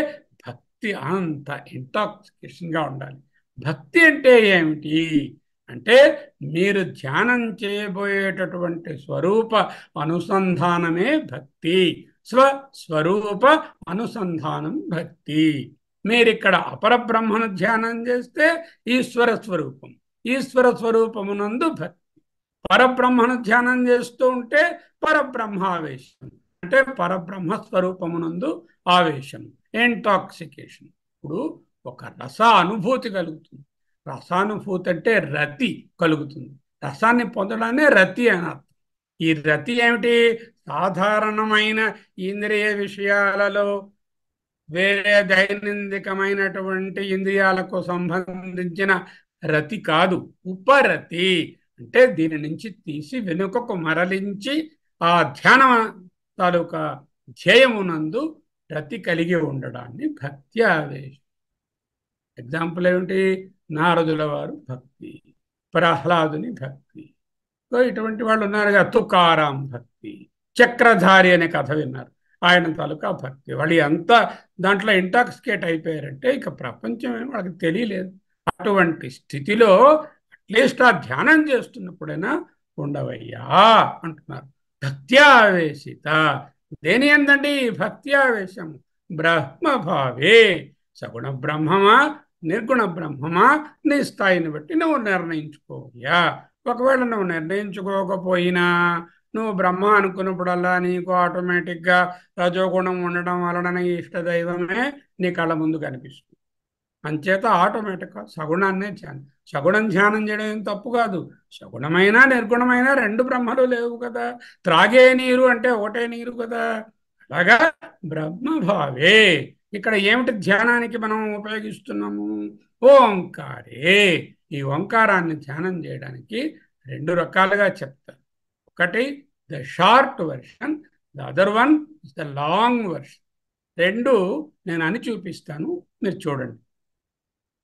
భక్తి అంత ఇంటాక్సికేషన్గా ఉండాలి. భక్తి అంటే ఏమిటి అంటే మీరు ధ్యానం చేయబోయేటటువంటి స్వరూప అనుసంధానమే భక్తి. స్వస్వరూప అనుసంధానం భక్తి. మీరిక్కడ అపరబ్రహ్మను ధ్యానం చేస్తే ఈశ్వర స్వరూపం, ఈశ్వర స్వరూపమునందు భక్తి. పరబ్రహ్మను ధ్యానం చేస్తూ ఉంటే పరబ్రహ్మావేశం, అంటే పరబ్రహ్మ స్వరూపమునందు ఆవేశం, ఇంటాక్సికేషన్. ఇప్పుడు ఒక రస అనుభూతి కలుగుతుంది. రసానుభూతి అంటే రతి కలుగుతుంది. రసాన్ని పొందడాన్ని రతి అని అర్థం. ఈ రతి ఏమిటి? సాధారణమైన ఇంద్రియ విషయాలలో వేరే దైనందికమైనటువంటి ఇంద్రియాలకు సంబంధించిన రతి కాదు, ఉపరతి. అంటే దీని నుంచి తీసి వెనుకకు మరలించి ఆ ధ్యాన తాలూకా ధ్యేయమునందు రతి కలిగి ఉండడాన్ని భక్తి ఆవేశం. ఎగ్జాంపుల్ ఏమిటి? నారదుల వారు భక్తి, ప్రహ్లాదుని భక్తి, ఇటువంటి వాళ్ళు ఉన్నారుగా, తుకారాం భక్తి, చక్రధారి అనే కథ విన్నారు, ఆయన తాలూకా భక్తి. వాళ్ళు ఎంత దాంట్లో ఇంటాక్సికేట్ అయిపోయారంటే ఇక ప్రపంచం ఏమో వాళ్ళకి తెలియలేదు. అటువంటి స్థితిలో అట్లీస్ట్ ఆ ధ్యానం చేస్తున్నప్పుడైనా ఉండవయ్యా అంటున్నారు. భక్తి ఆవేశిత. దేని ఎందండి భక్తి ఆవేశం? బ్రహ్మభావే. సగుణ బ్రహ్మమా నిర్గుణ బ్రహ్మమా నీ స్థాయిని బట్టి నువ్వు నిర్ణయించుకోయా. ఒకవేళ నువ్వు నిర్ణయించుకోకపోయినా నువ్వు బ్రహ్మ అనుకున్నప్పుడల్లా నీకు ఆటోమేటిక్గా రజోగుణం ఉండడం వలన ఇష్టదైవమే నీ కళ్ళ ముందు కనిపిస్తుంది. అంచేత ఆటోమేటిక్గా సగుణాన్నే ధ్యానం. సగుణం ధ్యానం చేయడం ఏం తప్పు కాదు. సగుణమైన నిర్గుణమైన రెండు బ్రహ్మలు లేవు కదా. త్రాగే నీరు అంటే ఒకటే నీరు కదా. అలాగా బ్రహ్మభావే. ఇక్కడ ఏమిటి ధ్యానానికి మనం ఉపయోగిస్తున్నాము? ఓంకారే. ఈ ఓంకారాన్ని ధ్యానం చేయడానికి రెండు రకాలుగా చెప్తారు. ఒకటి the short version, the other one is the long version. రెండు నేను అని చూపిస్తాను, మీరు చూడండి.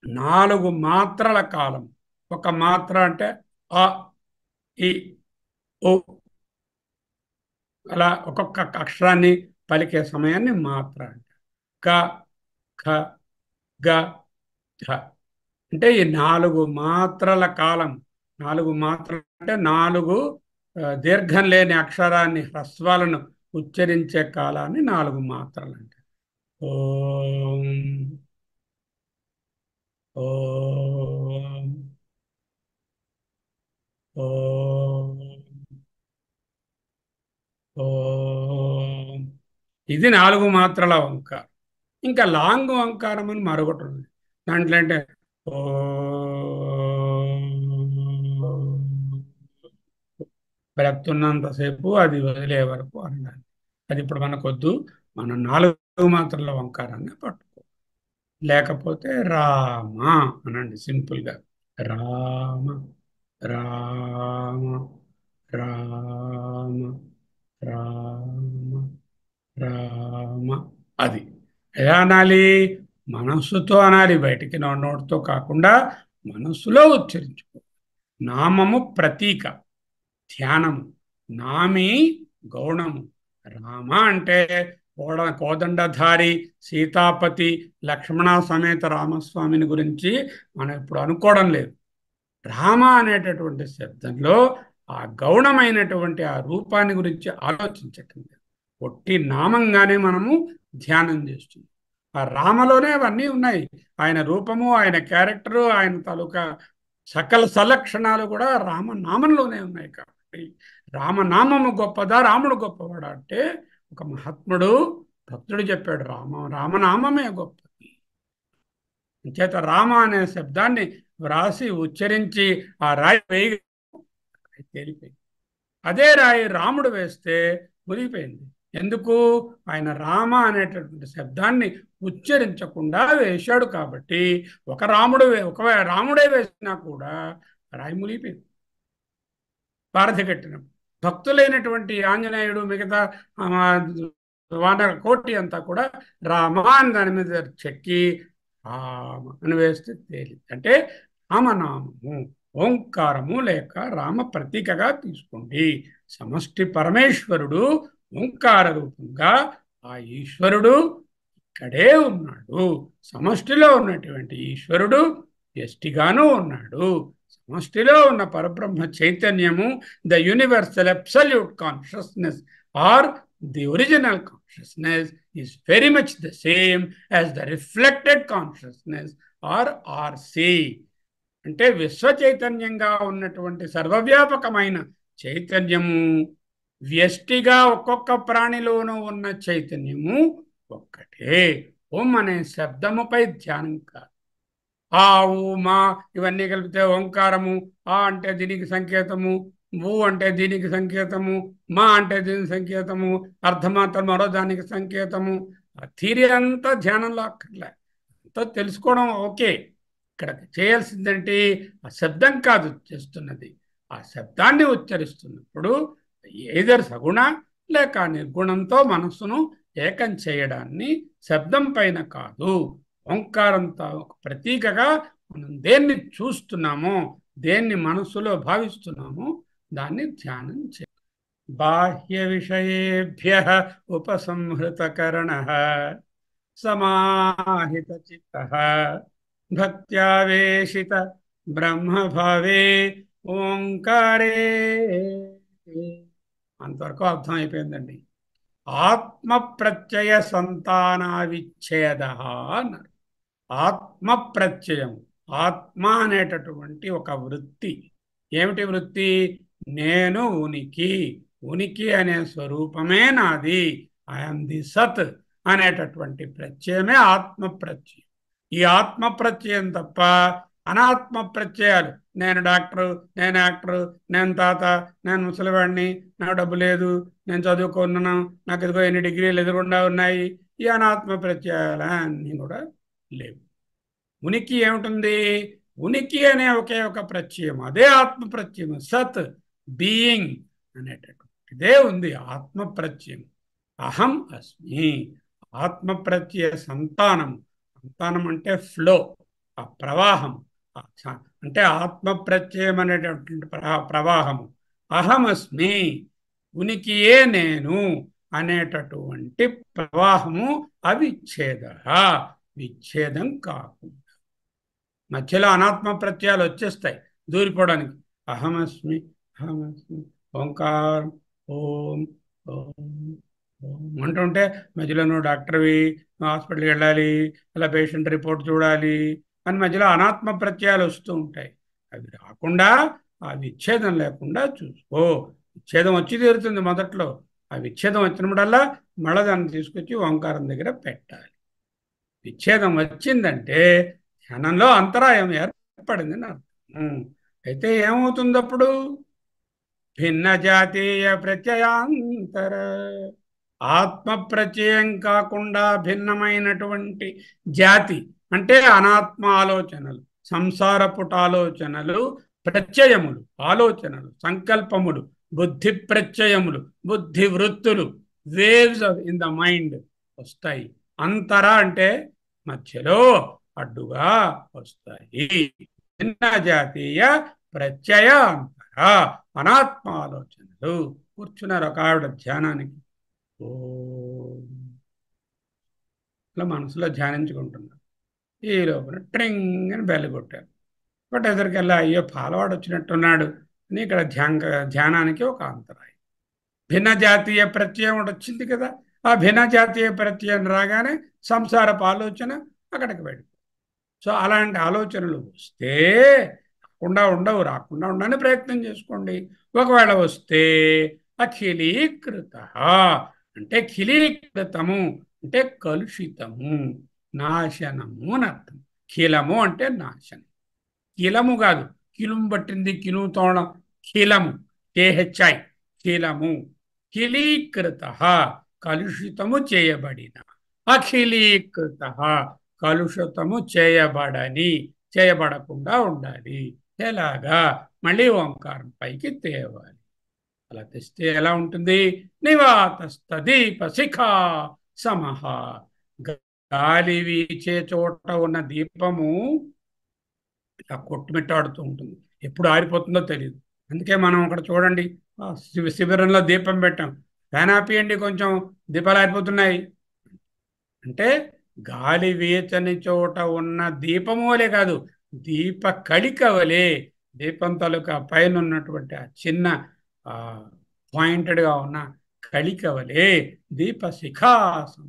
4 మాత్రల కాలం. ఒక మాత్ర అంటే అ, ఇ, ఓ, అలా ఒక్కొక్క అక్షరాన్ని పలికే సమయాన్ని మాత్ర అంట. క, ఖ, గ, ఘ. అంటే ఈ 4 మాత్రల కాలం. 4 మాత్రలు అంటే 4 దీర్ఘం లేని అక్షరాన్ని, హ్రస్వాలను ఉచ్చరించే కాలాన్ని 4 మాత్రలు అంట. ఓం, ఓం, ఓం, ఓం. ఇది 4 మాత్రల ఓంకారం. ఇంకా లాంగ్ ఓంకారం అని మరొకటి ఉంది. దాంట్లో అంటే బ్రతున్నంతసేపు అది వదిలే వరకు అనాలి. అది ఇప్పుడు మనకొద్దు. మనం 4 మాత్రల ఓంకారాన్ని పట్టుకో. లేకపోతే రామ అనండి సింపుల్గా. రామ రామ రామ రామ రామ. అది ఎలా అనాలి? మనస్సుతో అనాలి, బయటికి నోటితో కాకుండా మనస్సులో ఉచ్చరించుకో. నామము ప్రతీక, ధ్యానము. నామి గౌణము. రామ అంటే కోదండధారి, సీతాపతి, లక్ష్మణ సమేత రామస్వామిని గురించి మనం ఇప్పుడు అనుకోవడం లేదు. రామ అనేటటువంటి శబ్దంలో ఆ గౌణమైనటువంటి ఆ రూపాన్ని గురించి ఆలోచించటం లేదు. ఒట్టి నామంగానే మనము ధ్యానం చేస్తున్నాం. ఆ రామలోనే అవన్నీ ఉన్నాయి. ఆయన రూపము, ఆయన క్యారెక్టరు, ఆయన తాలూకా సకల సలక్షణాలు కూడా రామనామంలోనే ఉన్నాయి. కాబట్టి రామనామము గొప్పదా, రాముడు గొప్పవాడా అంటే ఒక మహాత్ముడు భక్తుడు చెప్పాడు, రామనామమే గొప్పది. చేత రామ అనే శబ్దాన్ని వ్రాసి ఉచ్చరించి ఆ రాయి వేయి తేలిపోయింది. అదే రాయి రాముడు వేస్తే మునిగిపోయింది. ఎందుకు? ఆయన రామ అనేటటువంటి శబ్దాన్ని ఉచ్చరించకుండా వేశాడు. కాబట్టి ఒకవేళ రాముడే వేసినా కూడా రాయి మునిగిపోయింది. భారతి కట్టిన భక్తులైనటువంటి ఆంజనేయుడు, మిగతా వానర కోటి అంతా కూడా రామ అని దాని మీద చెక్కి రామ అని వేస్తే తేలింది. అంటే రామనామము, ఓంకారము లేక రామ ప్రతీకగా తీసుకోండి. సమష్టి పరమేశ్వరుడు ఓంకార రూపంగా ఆ ఈశ్వరుడు ఇక్కడే ఉన్నాడు. సమష్టిలో ఉన్నటువంటి ఈశ్వరుడు వ్యష్టిగాను ఉన్నాడు. సమష్టిలో ఉన్న పరబ్రహ్మ చైతన్యము, the universal absolute consciousness or the original consciousness is very much the same as the reflected consciousness or RC. అంటే విశ్వ చైతన్యంగా ఉన్నటువంటి సర్వవ్యాపకమైన చైతన్యము వ్యష్టిగా ఒక్కొక్క ప్రాణిలోనూ ఉన్న చైతన్యము ఒక్కటే. ఓం అనే శబ్దముపై ధ్యానం కాదు. ఆ ఊ మా ఇవన్నీ కలిపితే ఓంకారము. ఆ అంటే దీనికి సంకేతము, ఊ అంటే దీనికి సంకేతము, మా అంటే దీనికి సంకేతము, అర్ధమాత్రం మరో దానికి సంకేతము. ఆ థియరీ అంతా ధ్యానంలో అక్కర్లే, అంతా తెలుసుకోవడం ఓకే. ఇక్కడ చేయాల్సిందంటే ఆ శబ్దం కాదు చేస్తున్నది, ఆ శబ్దాన్ని ఉచ్చరిస్తున్నప్పుడు ఏదర్ సగుణ లేక నిర్గుణంతో మనస్సును ఏకం చేయడాన్ని శబ్దం పైన కాదు, ఓంకారంతో ఒక ప్రతీకగా మనం దేన్ని చూస్తున్నామో, దేన్ని మనస్సులో భావిస్తున్నామో దాన్ని ధ్యానం చేయాలి. బాహ్య విషయేభ్యః ఉపసంహృతకరణః సమాహిత చిత్తః భక్త్యావేశిత బ్రహ్మభావే ఓంకారే. అంతవరకు అర్థం అయిపోయిందండి. ఆత్మ ప్రత్యయ సంతానావిచ్ఛేద అన్నారు. ఆత్మ ప్రత్యయం, ఆత్మ అనేటటువంటి ఒక వృత్తి. ఏమిటి వృత్తి? నేను ఉనికి, ఉనికి అనే స్వరూపమే నాది, ఐఎమ్ ది సత్ అనేటటువంటి ప్రత్యయమే ఆత్మ ప్రత్యయం. ఈ ఆత్మ ప్రత్యయం తప్ప అనాత్మ ప్రత్యయాలు, నేను డాక్టరు, నేను యాక్టరు, నేను తాత, నేను ముసలివాడిని, నాకు డబ్బు లేదు, నేను చదువుకున్నాను, నాకు ఇదిగో ఎన్ని డిగ్రీలు ఎదురుగుండా ఉన్నాయి, ఈ అనాత్మ ప్రత్యయాలు అన్నీ కూడా లేవు. ఉనికి ఏమిటుంది? ఉనికి అనే ఒకే ఒక ప్రత్యయం, అదే ఆత్మ ప్రత్యయం. సత్, బీయింగ్ అనేటటువంటిదే ఉంది ఆత్మ ప్రత్యయం. అహం అస్మి, ఆత్మ ప్రత్యయ సంతానం. సంతానం అంటే ఫ్లో, ఆ ప్రవాహం, అంటే ఆత్మ ప్రత్యయం అనేటటువంటి ప్రవాహము. అహమస్మి, ఉనికియే నేను అనేటటువంటి ప్రవాహము అవిచ్ఛేద, విచ్ఛేదం కాకుండా. మధ్యలో అనాత్మ ప్రత్యయాలు వచ్చేస్తాయి దూరిపోవడానికి. అహమస్మి, అహమస్మి, ఓంకారం, ఓం ఓం ఓం అంటుంటే మధ్యలో నువ్వు డాక్టర్వి, హాస్పిటల్కి వెళ్ళాలి, అలా పేషెంట్ రిపోర్ట్ చూడాలి అని మధ్యలో అనాత్మ ప్రత్యయాలు వస్తూ ఉంటాయి. అవి రాకుండా ఆ విచ్ఛేదం లేకుండా చూసుకో. విచ్ఛేదం వచ్చి తీరుతుంది మొదట్లో. ఆ విచ్ఛేదం వచ్చినప్పుడల్లా మళ్ళీ దాన్ని తీసుకొచ్చి ఓంకారం దగ్గర పెట్టాలి. విచ్ఛేదం వచ్చిందంటే ధ్యానంలో అంతరాయం ఏర్పడిందని అర్థం. అయితే ఏమవుతుంది అప్పుడు? భిన్న జాతీయ ప్రత్యయాంతర, ఆత్మ ప్రత్యయం కాకుండా భిన్నమైనటువంటి జాతి అంటే అనాత్మ ఆలోచనలు, సంసారపుట ఆలోచనలు, ప్రత్యయములు, ఆలోచనలు, సంకల్పములు, బుద్ధి ప్రత్యయములు, బుద్ధి వృత్తులు, వేవ్స్ ఇన్ ద మైండ్ వస్తాయి. అంతర అంటే మధ్యలో అడ్డుగా వస్తాయి. భిన్న జాతీయ ప్రత్యయ అంతర, అనాత్మ ఆలోచనలు. కూర్చున్నారు ఒక ఆవిడ ధ్యానానికి. ఓం అలా మనసులో ధ్యానించుకుంటున్నారు. ఈ లోపల ట్రింగ్ అని బెల్ కొట్టారు. కొట్టేసరికల్లా అయ్యో పాలవాడు వచ్చినట్టున్నాడు అని ఇక్కడ ధ్యానానికి ఒక అంతరాయం. భిన్న జాతీయ ప్రత్యయం ఒకటి వచ్చింది కదా. ఆ భిన్న జాతీయ ప్రత్యయం రాగానే సంసారపు ఆలోచన అక్కడికి వెళ్ళి. సో అలాంటి ఆలోచనలు వస్తే రాకుండా ఉండవు, రాకుండా ఉండని ప్రయత్నం చేసుకోండి. ఒకవేళ వస్తే అఖిలీకృత అంటే ఖిలీకృతము అంటే కలుషితము, నాశనము అని అర్థం. ఖిలము అంటే నాశనం. కిలము కాదు, కిలుము పట్టింది కిలుము తోడం, ఖిలము కేహెచ్ఐ ఖిలము. ఖిలీకృత కలుషితము చేయబడిన, అఖిలీకృత కలుషితము చేయబడకుండా ఉండాలి. ఎలాగా? మళ్ళీ ఓంకారం పైకి తేవాలి. అలా తెస్తే ఎలా ఉంటుంది? నివాతస్తదీప శిఖా సమహ. గాలి వీచే చోట ఉన్న దీపము ఇలా కొట్టుమిట్టాడుతూ ఉంటుంది, ఎప్పుడు ఆరిపోతుందో తెలియదు. అందుకే మనం అక్కడ చూడండి, శిబిరంలో దీపం పెట్టాం, ఫ్యాన్ ఆపియండి కొంచెం, దీపాలు ఆరిపోతున్నాయి. అంటే గాలి వీచని చోట ఉన్న దీపము వలె కాదు, దీప కళిక వలె, దీపం తాలూకా పైన ఉన్నటువంటి ఆ చిన్న పాయింటెడ్గా ఉన్న కళిక వలె దీప శిఖాసం.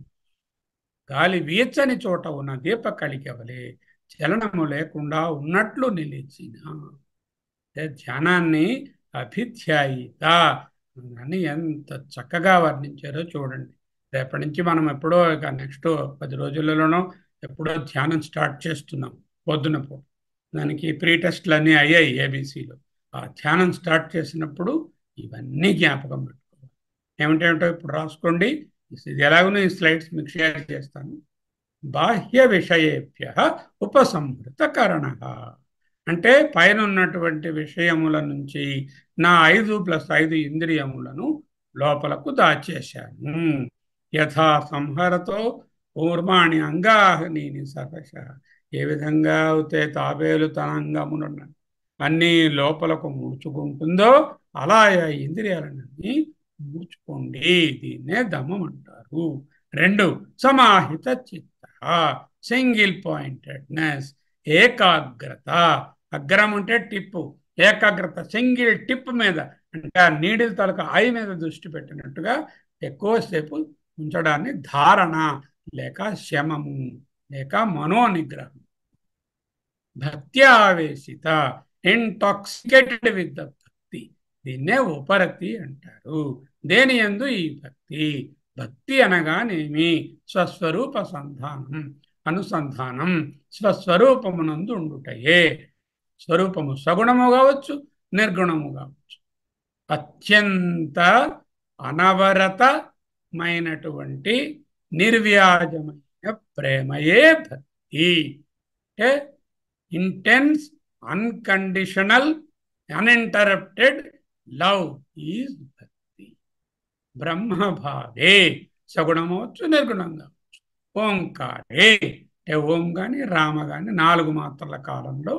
గాలి వీచని చోట ఉన్న దీప కళిక వలె చలనము లేకుండా ఉన్నట్లు నిలిచిన ధ్యానాన్ని అభిధ్యాయిత అని ఎంత చక్కగా వర్ణించారో చూడండి. రేపటి నుంచి మనం ఎప్పుడో ఇక నెక్స్ట్ 10 రోజులలోనో ఎప్పుడో ధ్యానం స్టార్ట్ చేస్తున్నాం పొద్దున పూట. దానికి ప్రీ టెస్ట్లు అన్నీ అయ్యాయి ఏబీసీలో. ఆ ధ్యానం స్టార్ట్ చేసినప్పుడు ఇవన్నీ జ్ఞాపకం పెట్టుకోవాలి. ఏమిటేమిటో ఇప్పుడు రాసుకోండి. ఇది ఎలాగో ఈ స్లైడ్స్ మీకు షేర్ చేస్తాను. బాహ్య విషయేభ్య ఉపసంహృతకరణ అంటే పైన ఉన్నటువంటి విషయముల నుంచి నా 5+5 ఇంద్రియములను లోపలకు దాచేశాను. యథా సంహరతో పూర్వాణి అంగాహనీని సర్వశ. ఏ విధంగా అయితే తాబేలు తన అంగమునున్న అన్నీ లోపలకు ముడుచుకుంటుందో అలా ఇంద్రియాలన్నీ ముడుచుకోండి. దీన్నే దమం అంటారు. 2 సమాహిత చిత్త, సింగిల్ పాయింటెడ్నెస్, ఏకాగ్రత. అగ్రం అంటే టిప్పు, ఏకాగ్రత సింగిల్ టిప్ మీద, అంటే ఆ నీడిల్ తాలూకా ఐ మీద దృష్టి పెట్టినట్టుగా ఎక్కువసేపు ఉంచడాన్ని ధారణ లేక శమము లేక మనోనిగ్రహం. భక్త్యావేశిత, ఇంటాక్సికేటెడ్ విత్ ద భక్తి, దీన్నే ఉపరతి అంటారు. దేని యందు ఈ భక్తి? భక్తి అనగానేమి? స్వస్వరూప అనుసంధానం, స్వస్వరూపమునందు ఉండుటయే. స్వరూపము సగుణము కావచ్చు, నిర్గుణము కావచ్చు. అత్యంత అనవరతమైనటువంటి నిర్వ్యాజమైన ప్రేమయే భక్తి. అంటే intense, unconditional, uninterrupted love is భక్తి. బ్రహ్మభావే, సగుణమవచ్చు నిర్గుణం కావచ్చు. ఓంకారే అంటే ఓం కానీ రామ కానీ 4 మాత్రల కాలంలో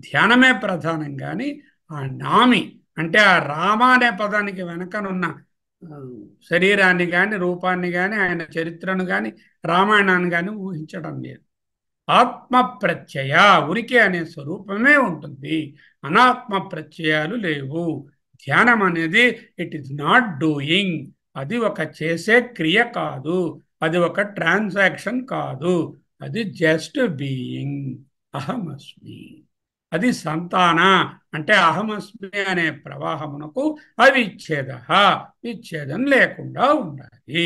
ధ్యానమే ప్రధానం. కానీ ఆ నామి అంటే ఆ రామ అనే పదానికి వెనకనున్న శరీరాన్ని కానీ రూపాన్ని కానీ ఆయన చరిత్రను కానీ రామాయణాన్ని కానీ ఊహించడం లేదు. ఆత్మ ప్రత్యయ ఉనికి అనే స్వరూపమే ఉంటుంది, అనాత్మ ప్రత్యయాలు లేవు. ధ్యానం అనేది ఇట్ ఈస్ నాట్ డూయింగ్, అది ఒక చేసే క్రియ కాదు, అది ఒక ట్రాన్సాక్షన్ కాదు, అది జస్ట్ బీయింగ్. అహమస్మి, అది సంతాన అంటే అహమస్మి అనే ప్రవాహమునకు విచ్ఛేదం లేకుండా ఉండాలి.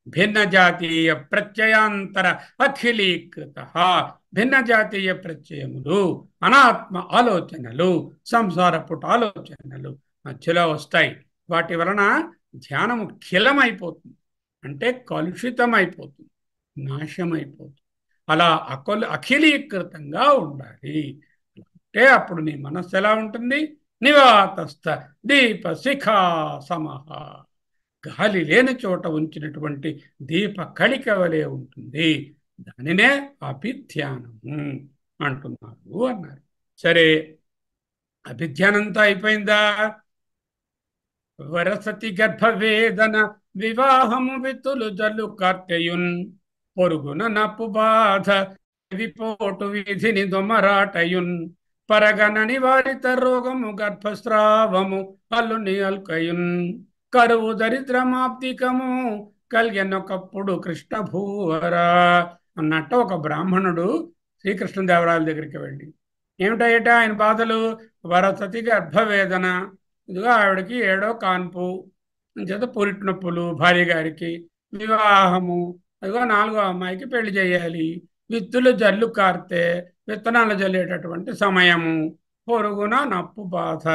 భిన్న జాతీయ ప్రత్యయాంతర అఖిలీకృత, భిన్న జాతీయ ప్రత్యయములు అనాత్మ ఆలోచనలు, సంసారపుట ఆలోచనలు మధ్యలో వస్తాయి. వాటి వలన ధ్యానము ఖిలమైపోతుంది, అంటే కలుషితమైపోతుంది, నాశమైపోతుంది. అలా అఖిలీకృతంగా ఉండాలి. అంటే అప్పుడు నీ మనస్సు ఎలా ఉంటుంది? నివాతస్థ దీప శిఖా సమహ, గాలి లేని చోట ఉంచినటువంటి దీప కళిక వలె ఉంటుంది. దానినే అభిధ్యానము అంటున్నారు అన్నారు. సరే, అభిధ్యానంతో అయిపోయిందా? వరసతి గర్భవేదన వివాహము వితులు జల్లు కార్తెయున్ పొరుగున నప్పు బాధ విపోటు వీధిని దొమ్మరాటయున్ పరగనని వారిత రోగము గర్భస్రావము అల్లుని అల్కయున్ కరువు దరిద్రమాప్తికము కలిగినొకప్పుడు కృష్ణ భూవరా అన్నట్టు ఒక బ్రాహ్మణుడు శ్రీకృష్ణదేవరాయల దగ్గరికి వెళ్ళి ఏమిటయ్యట ఆయన బాధలు, వరసతి గర్భవేదన, ఇదిగో ఆవిడకి 7వ కాన్పు చేత పురిటి నొప్పులు, భార్య గారికి వివాహము, అదిగో 4వ అమ్మాయికి పెళ్లి చేయాలి, విత్తులు జల్లు కారితే విత్తనాలు జల్లేటటువంటి సమయము, పొరుగున నప్పు బాధ,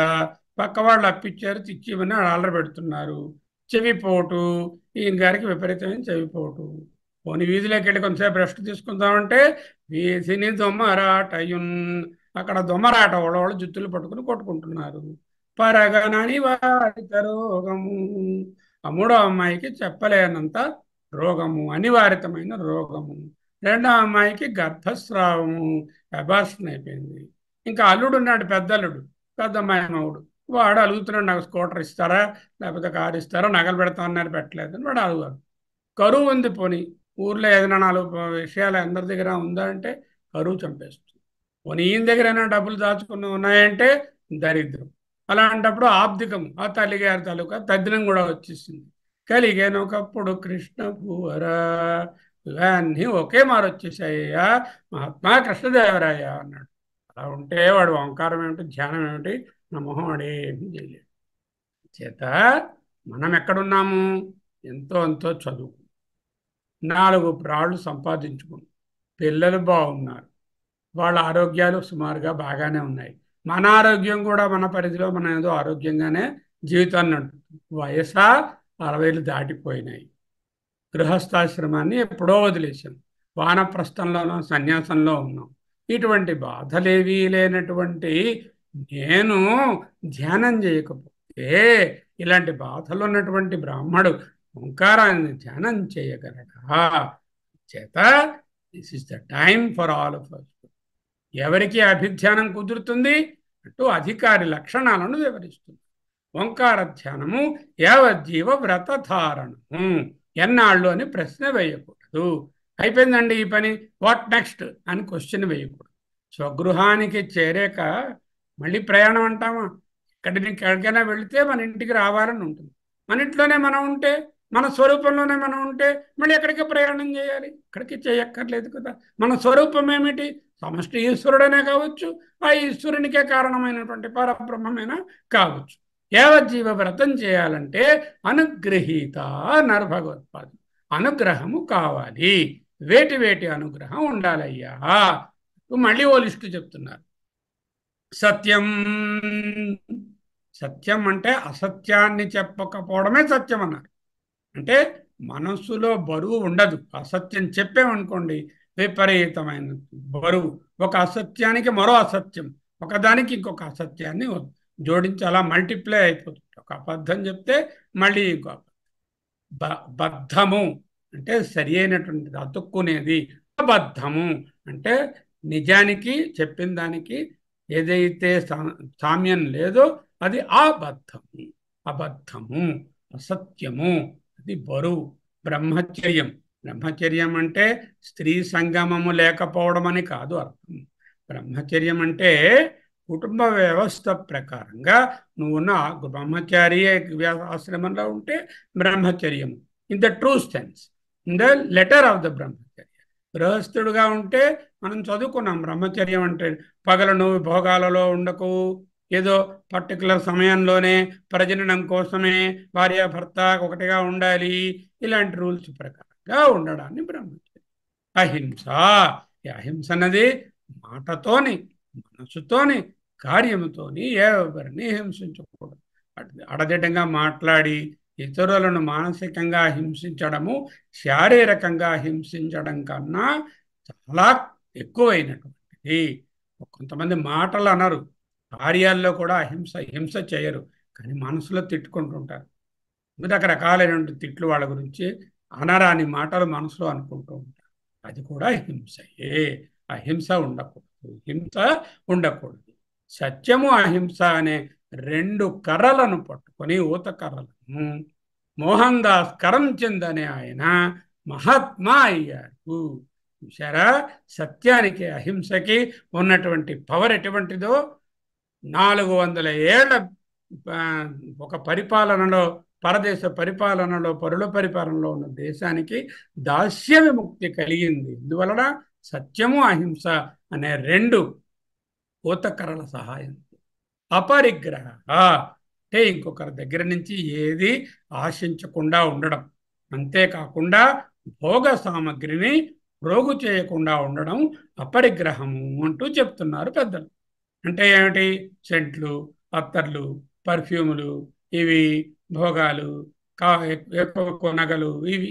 పక్క వాళ్ళు అప్పిచ్చారు తెచ్చివని ఆర్డర్ పెడుతున్నారు, చెవిపోటు, ఈయన గారికి విపరీతమైన చెవిపోటు. పోనీ వీధిలోకి వెళ్ళి కొంతసేపు రెస్ట్ తీసుకుందామంటే వీధిని దొమ్మరాటయున్, అక్కడ దొమ్మరాట వాళ్ళు జుత్తులు పట్టుకుని కొట్టుకుంటున్నారు. పరగనని వారిత రోగము, ఆ 3వ అమ్మాయికి చెప్పలేనంత రోగము, అనివారితమైన రోగము. 2వ అమ్మాయికి గర్భస్రావము, అబార్షన్ అయిపోయింది. ఇంకా అల్లుడు ఉన్నాడు, పెద్దల్లుడు, పెద్దమ్మాయి అమ్మవుడు, వాడు అలుగుతున్నాడు, నాకు స్కూటర్ ఇస్తారా లేకపోతే కారు ఇస్తారా, నగలు పెడతామన్నారు, పెట్టలేదని వాడు అడుగుతాడు. కరువు ఉంది, పోనీ ఊర్లో ఏదైనా 4 విషయాలు అందరి దగ్గర ఉందా అంటే కరువు చంపేస్తుంది. పోనీ ఈయన దగ్గరైనా డబ్బులు దాచుకుని ఉన్నాయంటే దరిద్రం. అలాంటప్పుడు ఆబ్దికం, ఆ తల్లిగారి తాలూకా తద్దినం కూడా వచ్చేసింది. కలిగేనొకప్పుడు కృష్ణ భూవరా, ఇవన్నీ ఒకే మారు వచ్చేసాయ్యా మహాత్మా కృష్ణదేవరాయ అన్నాడు. అలా ఉంటే వాడు ఓంకారం ఏమిటి, ధ్యానం ఏమిటి, నా మొహం వాడేమి చేయలేడు. చేత మనం ఎక్కడున్నాము, ఎంతో ఎంతో చదువు, 4 రాళ్ళు సంపాదించుకుని పిల్లలు బాగున్నారు, వాళ్ళ ఆరోగ్యాలు సుమారుగా బాగానే ఉన్నాయి, మన ఆరోగ్యం కూడా మన పరిధిలో మనం ఏదో ఆరోగ్యంగానే జీవితాన్ని నడుపుతుంది. వయసా 60 దాటిపోయినాయి, గృహస్థాశ్రమాన్ని ఎప్పుడో వదిలేసాం, వానప్రస్థంలోనో సన్యాసంలో ఉన్నాం. ఇటువంటి బాధలేవీ లేనటువంటి నేను ధ్యానం చేయకపోతే ఇలాంటి బాధలు ఉన్నటువంటి బ్రాహ్మడు ఓంకారాన్ని ధ్యానం చేయగలడా? చేత this is the time for all of us. ఎవరికి అభిధ్యానం కుదురుతుంది అంటూ అధికారి లక్షణాలను వివరిస్తుంది. ఓంకార ధ్యానము యావజ్జీవ వ్రతధారణము, ఎన్నాళ్ళు అని ప్రశ్న వేయకూడదు. అయిపోయిందండి ఈ పని, వాట్ నెక్స్ట్ అని క్వశ్చన్ వేయకూడదు. స్వగృహానికి చేరాక మళ్ళీ ప్రయాణం అంటామా? ఎక్కడికైనా వెళితే మన ఇంటికి రావాలని ఉంటుంది. మన ఇంట్లోనే మనం ఉంటే, మన స్వరూపంలోనే మనం ఉంటే మళ్ళీ ఎక్కడికి ప్రయాణం చేయాలి? ఎక్కడికి చేయక్కర్లేదు కదా. మన స్వరూపం ఏమిటి? సమష్టి ఈశ్వరుడనే కావచ్చు, ఆ ఈశ్వరునికే కారణమైనటువంటి పరబ్రహ్మమైనా కావచ్చు. యావజ్జీవ వ్రతం చేయాలంటే అనుగ్రహీత అన్నారు భగవత్పాదు. అనుగ్రహము కావాలి. వేటి వేటి అనుగ్రహం ఉండాలయ్యా? మళ్ళీ ఓ లిస్టు చెప్తున్నారు. సత్యం, సత్యం అంటే అసత్యాన్ని చెప్పకపోవడమే సత్యం అన్నారు. అంటే మనస్సులో బరువు ఉండదు. అసత్యం చెప్పామనుకోండి విపరీతమైన బరువు, ఒక అసత్యానికి మరో అసత్యం, ఒకదానికి ఇంకొక అసత్యాన్ని జోడించి అలా మల్టిప్లై అయిపోతుంది. ఒక అబద్ధం చెప్తే మళ్ళీ ఇంకో బద్ధము అంటే సరి అయినటువంటిది, అతుక్కునేది. అబద్ధము అంటే నిజానికి చెప్పిన దానికి ఏదైతే సామ్యం లేదో అది అబద్ధము. అబద్ధము, అసత్యము, అది బరువు. బ్రహ్మచర్యం, బ్రహ్మచర్యం అంటే స్త్రీ సంగమము లేకపోవడం అని కాదు అర్థం. బ్రహ్మచర్యం అంటే కుటుంబ వ్యవస్థ ప్రకారంగా నువ్వున్న బ్రహ్మచారి ఆశ్రమంలో ఉంటే బ్రహ్మచర్యం in the true sense, in the letter of the బ్రహ్మచర్య. గృహస్థుడుగా ఉంటే మనం చదువుకున్నాం బ్రహ్మచర్యం అంటే పగలు నువ్వు భోగాలలో ఉండకు, ఏదో పర్టికులర్ సమయంలోనే ప్రజననం కోసమే భార్యాభర్త ఒకటిగా ఉండాలి, ఇలాంటి రూల్స్ ప్రకారంగా ఉండడాన్ని బ్రహ్మచర్యం. అహింస, ఈ అహింస అన్నది మాటతోని, మనసుతోని, కార్యముతోని ఎవరిని హింసించకూడదు. అడదిడ్డంగా మాట్లాడి ఇతరులను మానసికంగా హింసించడము శారీరకంగా హింసించడం కన్నా చాలా ఎక్కువైనటువంటిది. కొంతమంది మాటలు అనరు, కార్యాల్లో కూడా హింస చేయరు, కానీ మనసులో తిట్టుకుంటుంటారు. రకరకాలైనటువంటి తిట్లు వాళ్ళ గురించి, అనరాని మాటలు మనసులో అనుకుంటూ ఉంటారు. అది కూడా హింసయే. అహింస ఉండకూడదు, హింస ఉండకూడదు. సత్యము అహింస అనే 2 కర్రలను పట్టుకొని, ఊత కర్రలను మోహన్ దాస్ కరంచంద్ అనే ఆయన మహాత్మా అయ్యాడు. చూసారా, సత్యానికి అహింసకి ఉన్నటువంటి పవర్ ఎటువంటిదో. 400 ఏళ్ల ఒక పరిపాలనలో, పరదేశ పరిపాలనలో, పరుల పరిపాలనలో ఉన్న దేశానికి దాస్య విముక్తి కలిగింది. ఇందువలన సత్యము అహింస అనే రెండు ఊతకరల సహాయం. అపరిగ్రహ అంటే ఇంకొకరి దగ్గర నుంచి ఏది ఆశించకుండా ఉండడం, అంతేకాకుండా భోగ సామగ్రిని ప్రోగు చేయకుండా ఉండడం అపరిగ్రహము అంటూ చెప్తున్నారు పెద్దలు. అంటే ఏమిటి? సెంట్లు, అత్తర్లు, పర్ఫ్యూములు, ఇవి భోగాలు, ఎక్కువ నగలు, ఇవి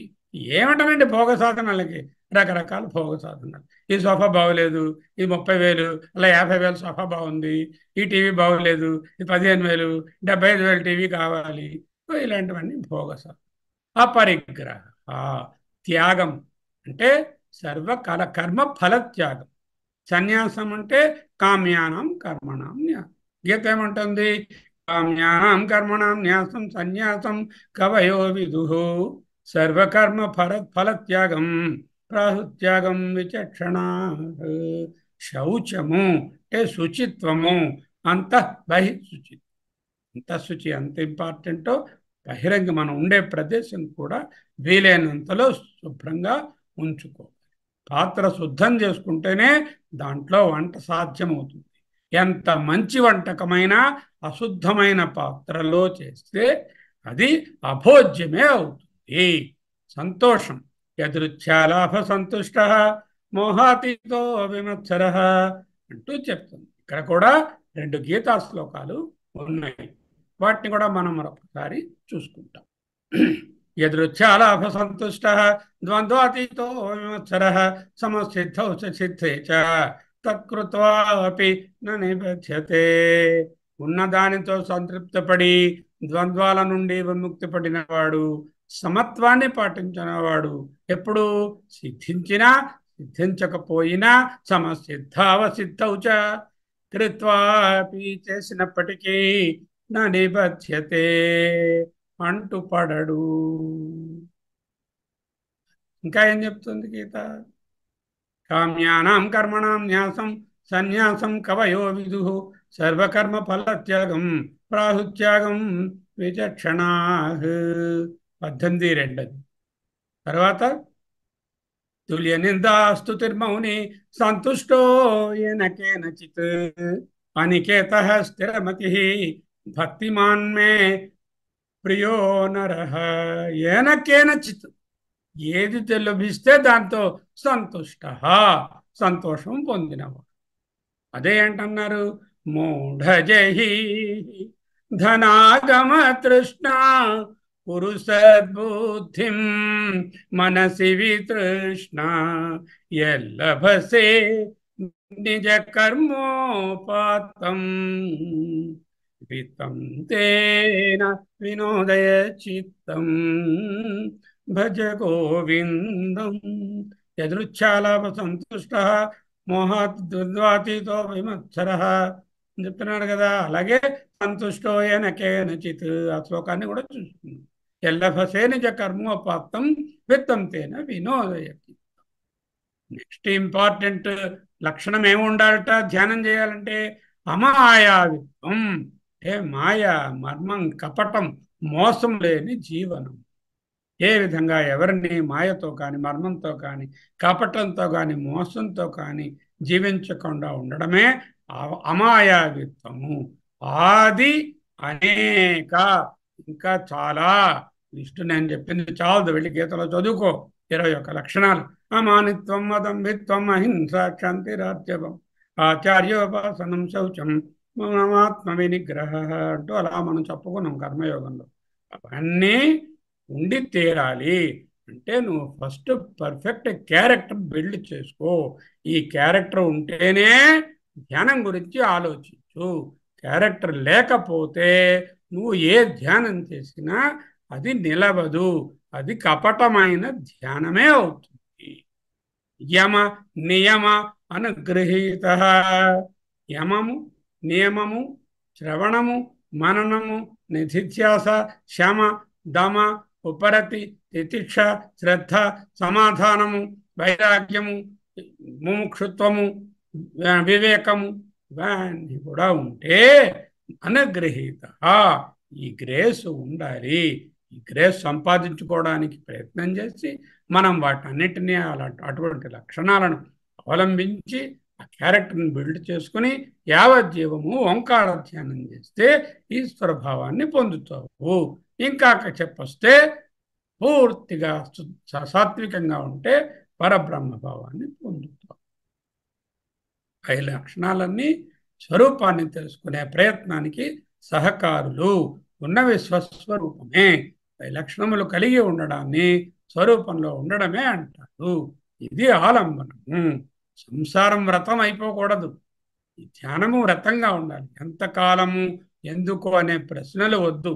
ఏమంటారండి భోగ సాధనాలకి? రకరకాల భోగ సాధనాలు. ఈ సోఫా బాగోలేదు, ఇది 30,000, అలా 50,000 సోఫా బాగుంది, ఈ టీవీ బాగోలేదు, ఇది 15,000, 75,000 టీవీ కావాలి, ఇలాంటివన్నీ భోగ సాధన. అపరిగ్రహ త్యాగం అంటే సర్వకాల కర్మ ఫల త్యాగం. సన్యాసం అంటే కామ్యానం కర్మణం న్యాసం. గీత ఏమంటుంది? కామ్యానం కర్మణం న్యాసం సన్యాసం కవయో విదుః సర్వకర్మ ఫలత్యాగం ప్రాహుత్యాగం విచక్షణ. శౌచము అంటే శుచిత్వము, బహిశుచి. అంతఃశుచి అంత ఇంపార్టెంటో, బహిరంగ మనం ఉండే ప్రదేశం కూడా వీలైనంతలో శుభ్రంగా ఉంచుకోవాలి. పాత్ర శుద్ధం చేసుకుంటేనే దాంట్లో వంట సాధ్యమవుతుంది. ఎంత మంచి వంటకమైనా అశుద్ధమైన పాత్రలో చేస్తే అది అభోజ్యమే అవుతుంది. సంతోషం యదృచ్ఛాలాభ సంతుష్ట మోహాతీతో విమత్సర అంటూ చెప్తుంది. ఇక్కడ కూడా 2 గీతా శ్లోకాలు ఉన్నాయి. వాటిని కూడా మనం మరొకసారి చూసుకుంటాం. యదృచ్ఛాలాభ సంతుష్ట ద్వంద్వాతీతో విమత్సర సమసిద్ధౌ చ సిద్ధే చ తత్కృత్వాపి న నిబధ్యతే. ఉన్నదానితో సంతృప్తిపడి ద్వంద్వాల నుండి విముక్తి పడినవాడు, సమత్వాన్ని పాటించినవాడు, ఎప్పుడు సిద్ధించినా సిద్ధించకపోయినా సమసిద్ధావసిద్ధౌ చ కృత్వాపి చేసినప్పటికీ నా నిబధ్యతే అంటుపడడు. ఇంకా ఏం చెప్తుంది గీత? కామ్యానాం కర్మణాం న్యాసం సన్యాసం కవయో విదుః సర్వకర్మ ఫలత్యాగం ప్రాహుత్యాగం విచక్షణాః. 18:2. తర్వాత తుల్య నిందాస్తుతిర్మౌని సంతుష్టో ఏన కేనచిత్ అనికేతః స్థిరమతిః భక్తిమాన్ మే ప్రియో నరః. ఏన కేనచిత్, ఏది లభిస్తే దాంతో సంతుష్ట, సంతోషం పొందినవాడు. అదే ఏంటన్నారు? మూఢజహి ధనాగమ తృష్ణ పురుషద్బుద్ధిం మనసి వితృష్ణ యల్లభసే నిజ కర్మోపాతం విత్తం తేన వినోదయ చిత్తం భజ గోవిందం. యదృచ్ఛాలాభ సంతుష్ట మోహాత్ ద్వంద్వాతీతో విమత్సర అని చెప్తున్నాడు కదా. అలాగే సంతుష్టో ఏన కేనచిత్, ఆ శ్లోకాన్ని కూడా చూసుకున్నాం. ఎల్లభసే నిజ కర్మోపాత్తం విత్తం తేన వినోదయ. నెక్స్ట్ ఇంపార్టెంట్ లక్షణం ఏముండాలట ధ్యానం చేయాలంటే? అమాయావిత్వం అంటే మాయ, మర్మం, కపటం, మోసం లేని జీవనం. ఏ విధంగా ఎవరిని మాయతో కానీ, మర్మంతో కానీ, కపటంతో కానీ, మోసంతో కానీ జీవించకుండా ఉండడమే అమాయావిత్వము. ఆది అనేక, ఇంకా చాలా లిస్టు నేను చెప్పింది చాలదు, వెళ్ళి గీతలో చదువుకో. 21 లక్షణాలు. అమానిత్వం అదంభిత్వం అహింస క్షాంతిరాజ్యవం ఆచార్యోపాసనం శౌచం మమాత్మ వినిగ్రహ అంటూ అలా మనం చెప్పుకున్నాం కర్మయోగంలో. అవన్నీ ఉండి తీరాలి. అంటే నువ్వు ఫస్ట్ పర్ఫెక్ట్ క్యారెక్టర్ బిల్డ్ చేసుకో. ఈ క్యారెక్టర్ ఉంటేనే ధ్యానం గురించి ఆలోచించు. క్యారెక్టర్ లేకపోతే నువ్వు ఏ ధ్యానం చేసినా అది నిలవదు, అది కపటమైన ధ్యానమే అవుతుంది. యమ నియమ అనుగృహీత. యమము, నియమము, శ్రవణము, మననము, నిధిధ్యాస, శమ, దమ, ఉపరతి తితిక్ష శ్రద్ధ సమాధానము వైరాగ్యము ముముక్షుత్వము వివేకము ఇవన్నీ కూడా ఉంటే అనుగ్రహీత ఈ గ్రేస్ ఉండాలి. ఈ గ్రేస్ సంపాదించుకోవడానికి ప్రయత్నం చేసి మనం వాటన్నిటినీ అటువంటి లక్షణాలను అవలంబించి ఆ క్యారెక్టర్ని బిల్డ్ చేసుకుని యావజ్జీవము ఓంకార ధ్యానం చేస్తే ఈశ్వర భావాన్ని పొందుతావు. ఇంకా చెప్పొస్తే పూర్తిగా సాత్వికంగా ఉంటే పరబ్రహ్మ భావాన్ని పొందుతావు. ఈ లక్షణాలన్నీ స్వరూపాన్ని తెలుసుకునే ప్రయత్నానికి సహకారులు. ఉన్నవి స్వస్వరూపమే. ఈ లక్షణములు కలిగి ఉండడాన్ని స్వరూపంలో ఉండడమే అంటారు. ఇది ఆలంబనము. సంసారం వ్రతం అయిపోకూడదు. ఈ ధ్యానము వ్రతంగా ఉండాలి. ఎంతకాలము, ఎందుకు అనే ప్రశ్నలు వద్దు.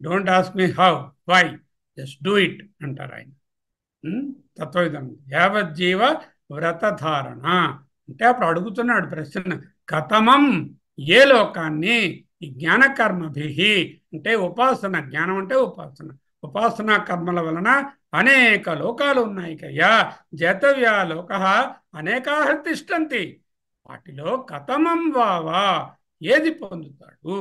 Don't ask me how, why, just do it అంటారు ఆయన. తత్వవిధం యావజ్జీవ వ్రతధారణ అంటే అప్పుడు అడుగుతున్నాడు ప్రశ్న, కథమం ఏ లోకాన్ని ఈ జ్ఞానకర్మభి అంటే ఉపాసన, జ్ఞానం అంటే ఉపాసన, ఉపాసనా కర్మల వలన అనేక లోకాలు ఉన్నాయి కయ్యా. జేతవ్యా లోక అనేకా తిష్టంతి. వాటిలో కథమం వావా ఏది పొందుతాడు?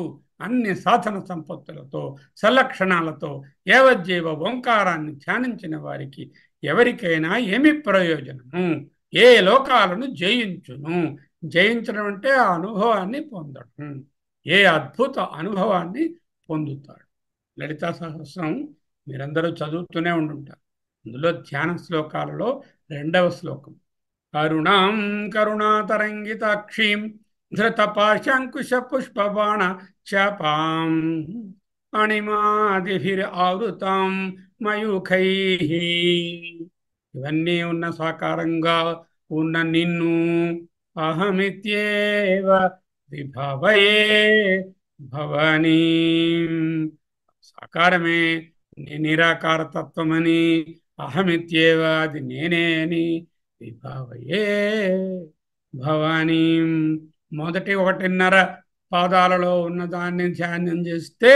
అన్ని సాధన సంపత్తులతో సలక్షణాలతో యావజ్జీవ ఓంకారాన్ని ధ్యానించిన వారికి ఎవరికైనా ఏమి ప్రయోజనము? ఏ లోకాలను జయించును? జయించడం అంటే ఆ అనుభవాన్ని పొందడం. ఏ అద్భుత అనుభవాన్ని పొందుతాడు? లలితా సహస్రం మీరందరూ చదువుతూనే ఉండుంటారు. అందులో ధ్యాన శ్లోకాలలో 2వ శ్లోకం, కరుణాం కరుణాతరంగితాక్షీం ధృతపాశాంకుశ పుష్పబాణ శాపాం అణిమాదిభిరావృతాం మయూఖైః. ఇవన్నీ ఉన్న సాకారంగా ఉన్న నిన్ను అహమిత్యేవ విభవయే భవానీ. సాకారమే నిరాకార తత్వమని, అహమిత్యేవ అది నేనే అని, విభవయే భవానీ. మొదటి 1.5 పాదాలలో ఉన్నదాన్ని ధ్యానం చేస్తే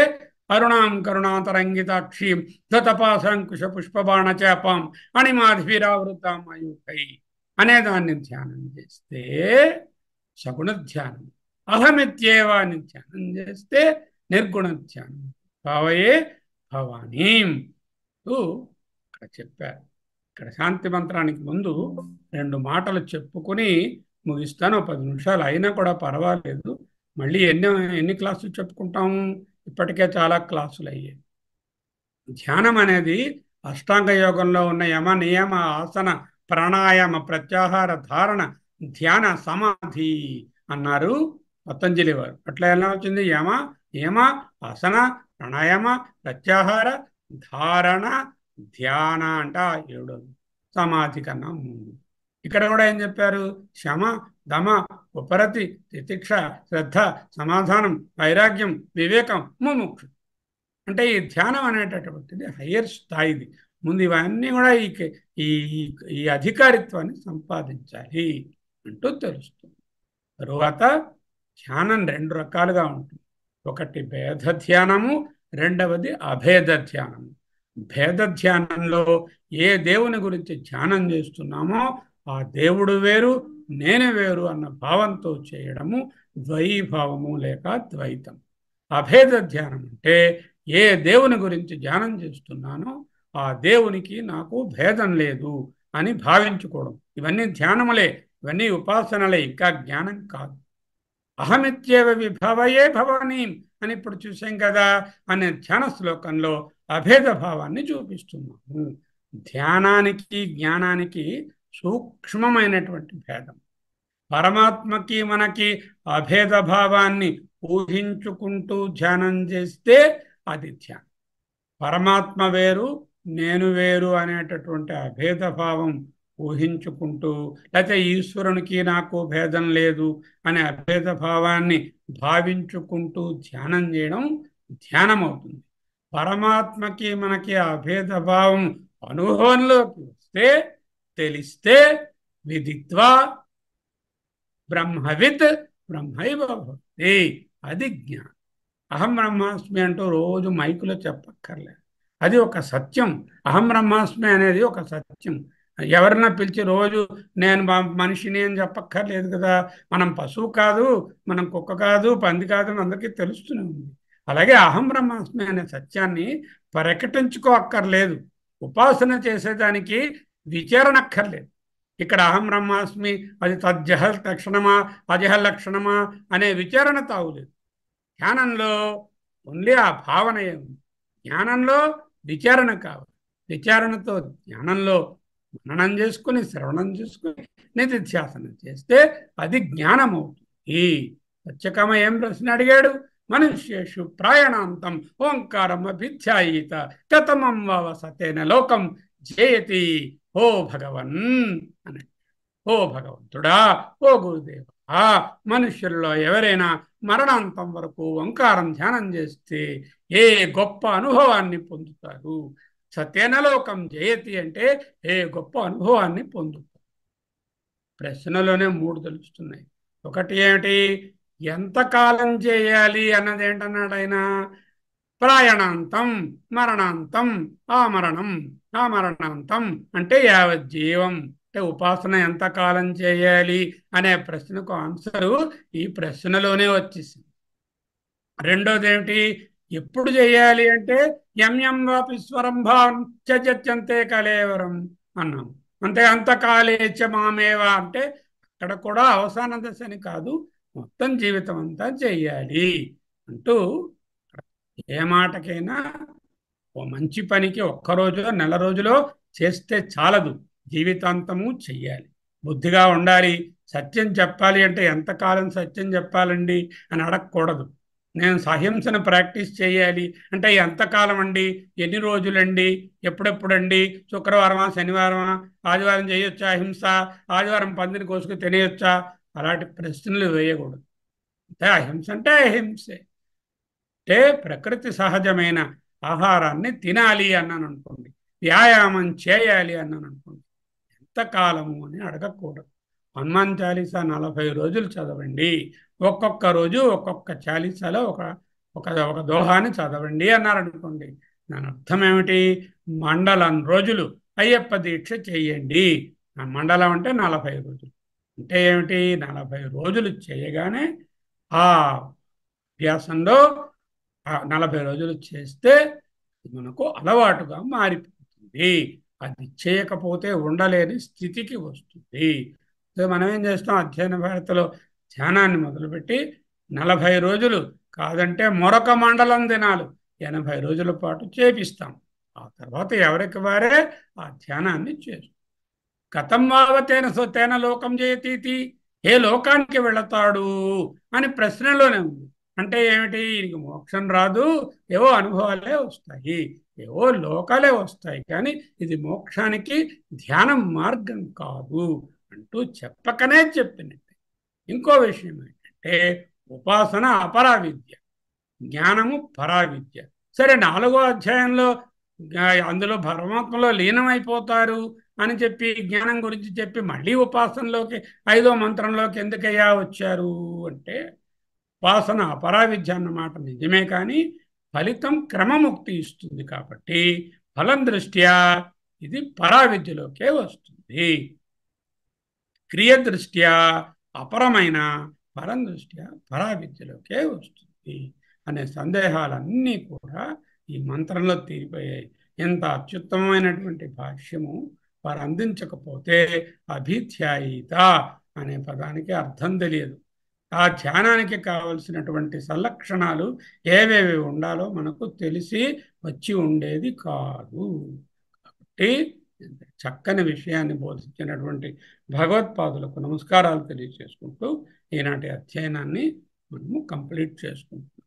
అరుణాం కరుణాతరంగితాక్షీం ధృతపాశాంకుశ పుష్పబాణ చాపాం అణిమాధిభిరావృతాం మయూఖై అనేదాన్ని ధ్యానం చేస్తే సగుణ ధ్యానం. అహమిత్యేవ అని ధ్యానం చేస్తే నిర్గుణ ధ్యానం. భావయే భవానీ ఇక్కడ చెప్పారు. ఇక్కడ శాంతి మంత్రానికి ముందు 2 మాటలు చెప్పుకొని ముగిస్తాను. 10 నిమిషాలు అయినా కూడా పర్వాలేదు. మళ్ళీ ఎన్ని క్లాసులు చెప్పుకుంటాము? ఇప్పటికే చాలా క్లాసులు అయ్యాయి. ధ్యానం అనేది అష్టాంగ యోగంలో ఉన్న యమ నియమ ఆసన ప్రాణాయామ ప్రత్యాహార ధారణ ధ్యాన సమాధి అన్నారు పతంజలి వారు. అట్లా ఎలా వచ్చింది? యమ నియమ ఆసన ప్రాణాయామ ప్రత్యాహార ధారణ ధ్యాన అంట 7. సమాధి కన్నా ముందు. ఇక్కడ కూడా ఏం చెప్పారు? శమ దమ ఉపరతి తితిక్ష శ్రద్ధ సమాధానం వైరాగ్యం వివేకం ముముక్షు. అంటే ఈ ధ్యానం అనేటటువంటిది హయ్యర్ స్థాయిది. ముందు ఇవన్నీ కూడా ఈ అధికారిత్వాన్ని సంపాదించాలి అంటూ తెలుస్తుంది. తరువాత ధ్యానం 2 రకాలుగా ఉంటుంది. ఒకటి భేద ధ్యానము, 2వది అభేద ధ్యానము. భేద ధ్యానంలో ఏ దేవుని గురించి ధ్యానం చేస్తున్నామో ఆ దేవుడు వేరు నేను వేరు అన్న భావంతో చేయడము ద్వైభావము లేక ద్వైతం. అభేద ధ్యానం అంటే ఏ దేవుని గురించి ధ్యానం చేస్తున్నానో ఆ దేవునికి నాకు భేదం లేదు అని భావించుకోవడం. ఇవన్నీ ధ్యానములే, ఇవన్నీ ఉపాసనలే, ఇంకా జ్ఞానం కాదు. అహమిత్యేవ విభవయే భవానీ అని ఇప్పుడు చూసాం కదా అనే ధ్యాన శ్లోకంలో అభేద భావాన్ని చూపిస్తున్నాము. ధ్యానానికి జ్ఞానానికి సూక్ష్మమైనటువంటి భేదం. పరమాత్మకి మనకి అభేద భావాన్ని ఊహించుకుంటూ ధ్యానం చేస్తే అది ధ్యానం. పరమాత్మ వేరు నేను వేరు అనేటటువంటి అభేద భావం ఊహించుకుంటూ, లేకపోతే ఈశ్వరునికి నాకు భేదం లేదు అనే అభేద భావాన్ని భావించుకుంటూ ధ్యానం చేయడం ధ్యానం అవుతుంది. పరమాత్మకి మనకి అభేద భావం అనుభవంలోకి వస్తే, తెలిస్తే విదిత్వా బ్రహ్మవిత్ బ్రహ్మైవ భవతి, అది జ్ఞానం. అహం బ్రహ్మాస్మి అంటూ రోజు మైకులో చెప్పక్కర్లేదు. అది ఒక సత్యం. అహం బ్రహ్మాస్మి అనేది ఒక సత్యం. ఎవరన్నా పిలిచి రోజు నేను మనిషిని అని చెప్పక్కర్లేదు కదా. మనం పశువు కాదు, మనం కుక్క కాదు, పంది కాదు అని అందరికీ తెలుస్తూనే ఉంది. అలాగే అహం బ్రహ్మాస్మి అనే సత్యాన్ని ప్రకటించుకోక్కర్లేదు. ఉపాసన చేసేదానికి విచారణక్కర్లేదు. ఇక్కడ అహం బ్రహ్మాస్మి అది తజ్జహ లక్షణమా అజహ లక్షణమా అనే విచారణ తావులేదు. ధ్యానంలో ఓన్లీ ఆ భావనయే ఉంది. జ్ఞానంలో విచారణ కావాలి. విచారణతో జ్ఞానంలో మననం చేసుకుని శ్రవణం చేసుకుని నిధిధ్యాసనం చేస్తే అది జ్ఞానం అవుతుంది. సత్యకామ ఏం ప్రశ్న అడిగాడు? మనుష్యేషు ప్రాయణాంతం ఓంకారం అభిధ్యాయీత కథమం వసతేన లోకం జయతి. ఓ భగవన్ అని, ఓ భగవంతుడా, ఓ గురుదేవా, మనుష్యుల్లో ఎవరైనా మరణాంతం వరకు ఓంకారం ధ్యానం చేస్తే ఏ గొప్ప అనుభవాన్ని పొందుతారు? సత్యేన లోకం జయతి అంటే ఏ గొప్ప అనుభవాన్ని పొందుతారు? ప్రశ్నలోనే 3 తెలుస్తున్నాయి. ఒకటి ఏమిటి? ఎంతకాలం చేయాలి అన్నది ఏంటన్నాడు ఆయన? ప్రాయణాంతం, మరణాంతం, ఆమరణం, ఆమరణాంతం అంటే యావజ్జీవం. అంటే ఉపాసన ఎంతకాలం చేయాలి అనే ప్రశ్నకు ఆన్సరు ఈ ప్రశ్నలోనే వచ్చేసింది. రెండోది ఏమిటి? ఎప్పుడు చేయాలి అంటే ఎంఎం వాపిస్వరం భావం చర్చంతే కలేవరం అన్నాం. అంతే, అంతకాలేచ మామేవా అంటే అక్కడ కూడా అవసాన దశని కాదు, మొత్తం జీవితం అంతా చేయాలి అంటూ. ఏ మాటకైనా ఓ మంచి పనికి ఒక్కరోజు నెల రోజులో చేస్తే చాలదు, జీవితాంతము చెయ్యాలి. బుద్ధిగా ఉండాలి. సత్యం చెప్పాలి అంటే ఎంతకాలం సత్యం చెప్పాలండి అని అడగకూడదు. నేను సహింసను ప్రాక్టీస్ చేయాలి అంటే ఎంతకాలం అండి, ఎన్ని రోజులండి, ఎప్పుడెప్పుడండి, శుక్రవారమా శనివారమా, ఆదివారం చేయొచ్చా అహింస, ఆదివారం పందిని కోసుకు తినేయొచ్చా, అలాంటి ప్రశ్నలు వేయకూడదు. అంటే అహింస అంటే అహింసే. అంటే ప్రకృతి సహజమైన ఆహారాన్ని తినాలి అన్నాను అనుకోండి, వ్యాయామం చేయాలి అన్నాను అనుకోండి, ఎంతకాలము అని అడగకూడదు. హనుమాన్ చాలీసా 40 రోజులు చదవండి, ఒక్కొక్క రోజు ఒక్కొక్క చాలీసాలో ఒక ఒక ఒక దోహాన్ని చదవండి అన్నారు అనుకోండి, దాని అర్థం ఏమిటి? మండలం రోజులు అయ్యప్ప దీక్ష చేయండి. ఆ మండలం అంటే 40 రోజులు. అంటే ఏమిటి? 40 రోజులు చేయగానే ఆ అభ్యాసంలో 40 రోజులు చేస్తే మనకు అలవాటుగా మారిపోతుంది. అది చేయకపోతే ఉండలేని స్థితికి వస్తుంది. సో మనం ఏం చేస్తాం? అధ్యయన భారతిలో ధ్యానాన్ని మొదలుపెట్టి 40 రోజులు కాదంటే మరొక మండలం దినాలు 80 రోజుల పాటు చేపిస్తాం. ఆ తర్వాత ఎవరికి వారే ఆ ధ్యానాన్ని చేస్తాం. కథం వావతేన తేన లోకం జయతీతి, ఏ లోకానికి వెళతాడు అని ప్రశ్నలోనే ఉంది. అంటే ఏమిటి? ఈయనకి మోక్షం రాదు, ఏవో అనుభవాలే వస్తాయి, ఏవో లోకాలే వస్తాయి, కానీ ఇది మోక్షానికి ధ్యానం మార్గం కాదు అంటూ చెప్పకనే చెప్పినట్టు. ఇంకో విషయం ఏంటంటే ఉపాసన అపరావిద్య, జ్ఞానము పరావిద్య. సరే, 4వ అధ్యాయంలో అందులో పరమాత్మలో లీనమైపోతారు అని చెప్పి జ్ఞానం గురించి చెప్పి మళ్ళీ ఉపాసనలోకి 5వ మంత్రంలోకి ఎందుకయ్యా వచ్చారు అంటే, ఉపాసన అపరావిద్య అన్నమాట నిజమే, కానీ ఫలితం క్రమముక్తి ఇస్తుంది కాబట్టి ఫలం దృష్ట్యా ఇది పరావిద్యలోకే వస్తుంది. క్రియ దృష్ట్యా అపరమైన, ఫలం దృష్ట్యా పరావిద్యలోకే వస్తుంది అనే సందేహాలన్నీ కూడా ఈ మంత్రంలో తీరిపోయాయి. ఎంత అత్యుత్తమమైనటువంటి భాష్యము వారు అందించకపోతే అభిధ్యాయిత అనే పదానికి అర్థం తెలియదు. ఆ ధ్యానానికి కావలసినటువంటి సల్లక్షణాలు ఏవేవి ఉండాలో మనకు తెలిసి వచ్చి ఉండేది కాదు. కాబట్టి చక్కని విషయాన్ని బోధించినటువంటి భగవత్పాదులకు నమస్కారాలు తెలియజేసుకుంటూ ఈనాటి అధ్యయనాన్ని మనము కంప్లీట్ చేసుకుంటున్నాం.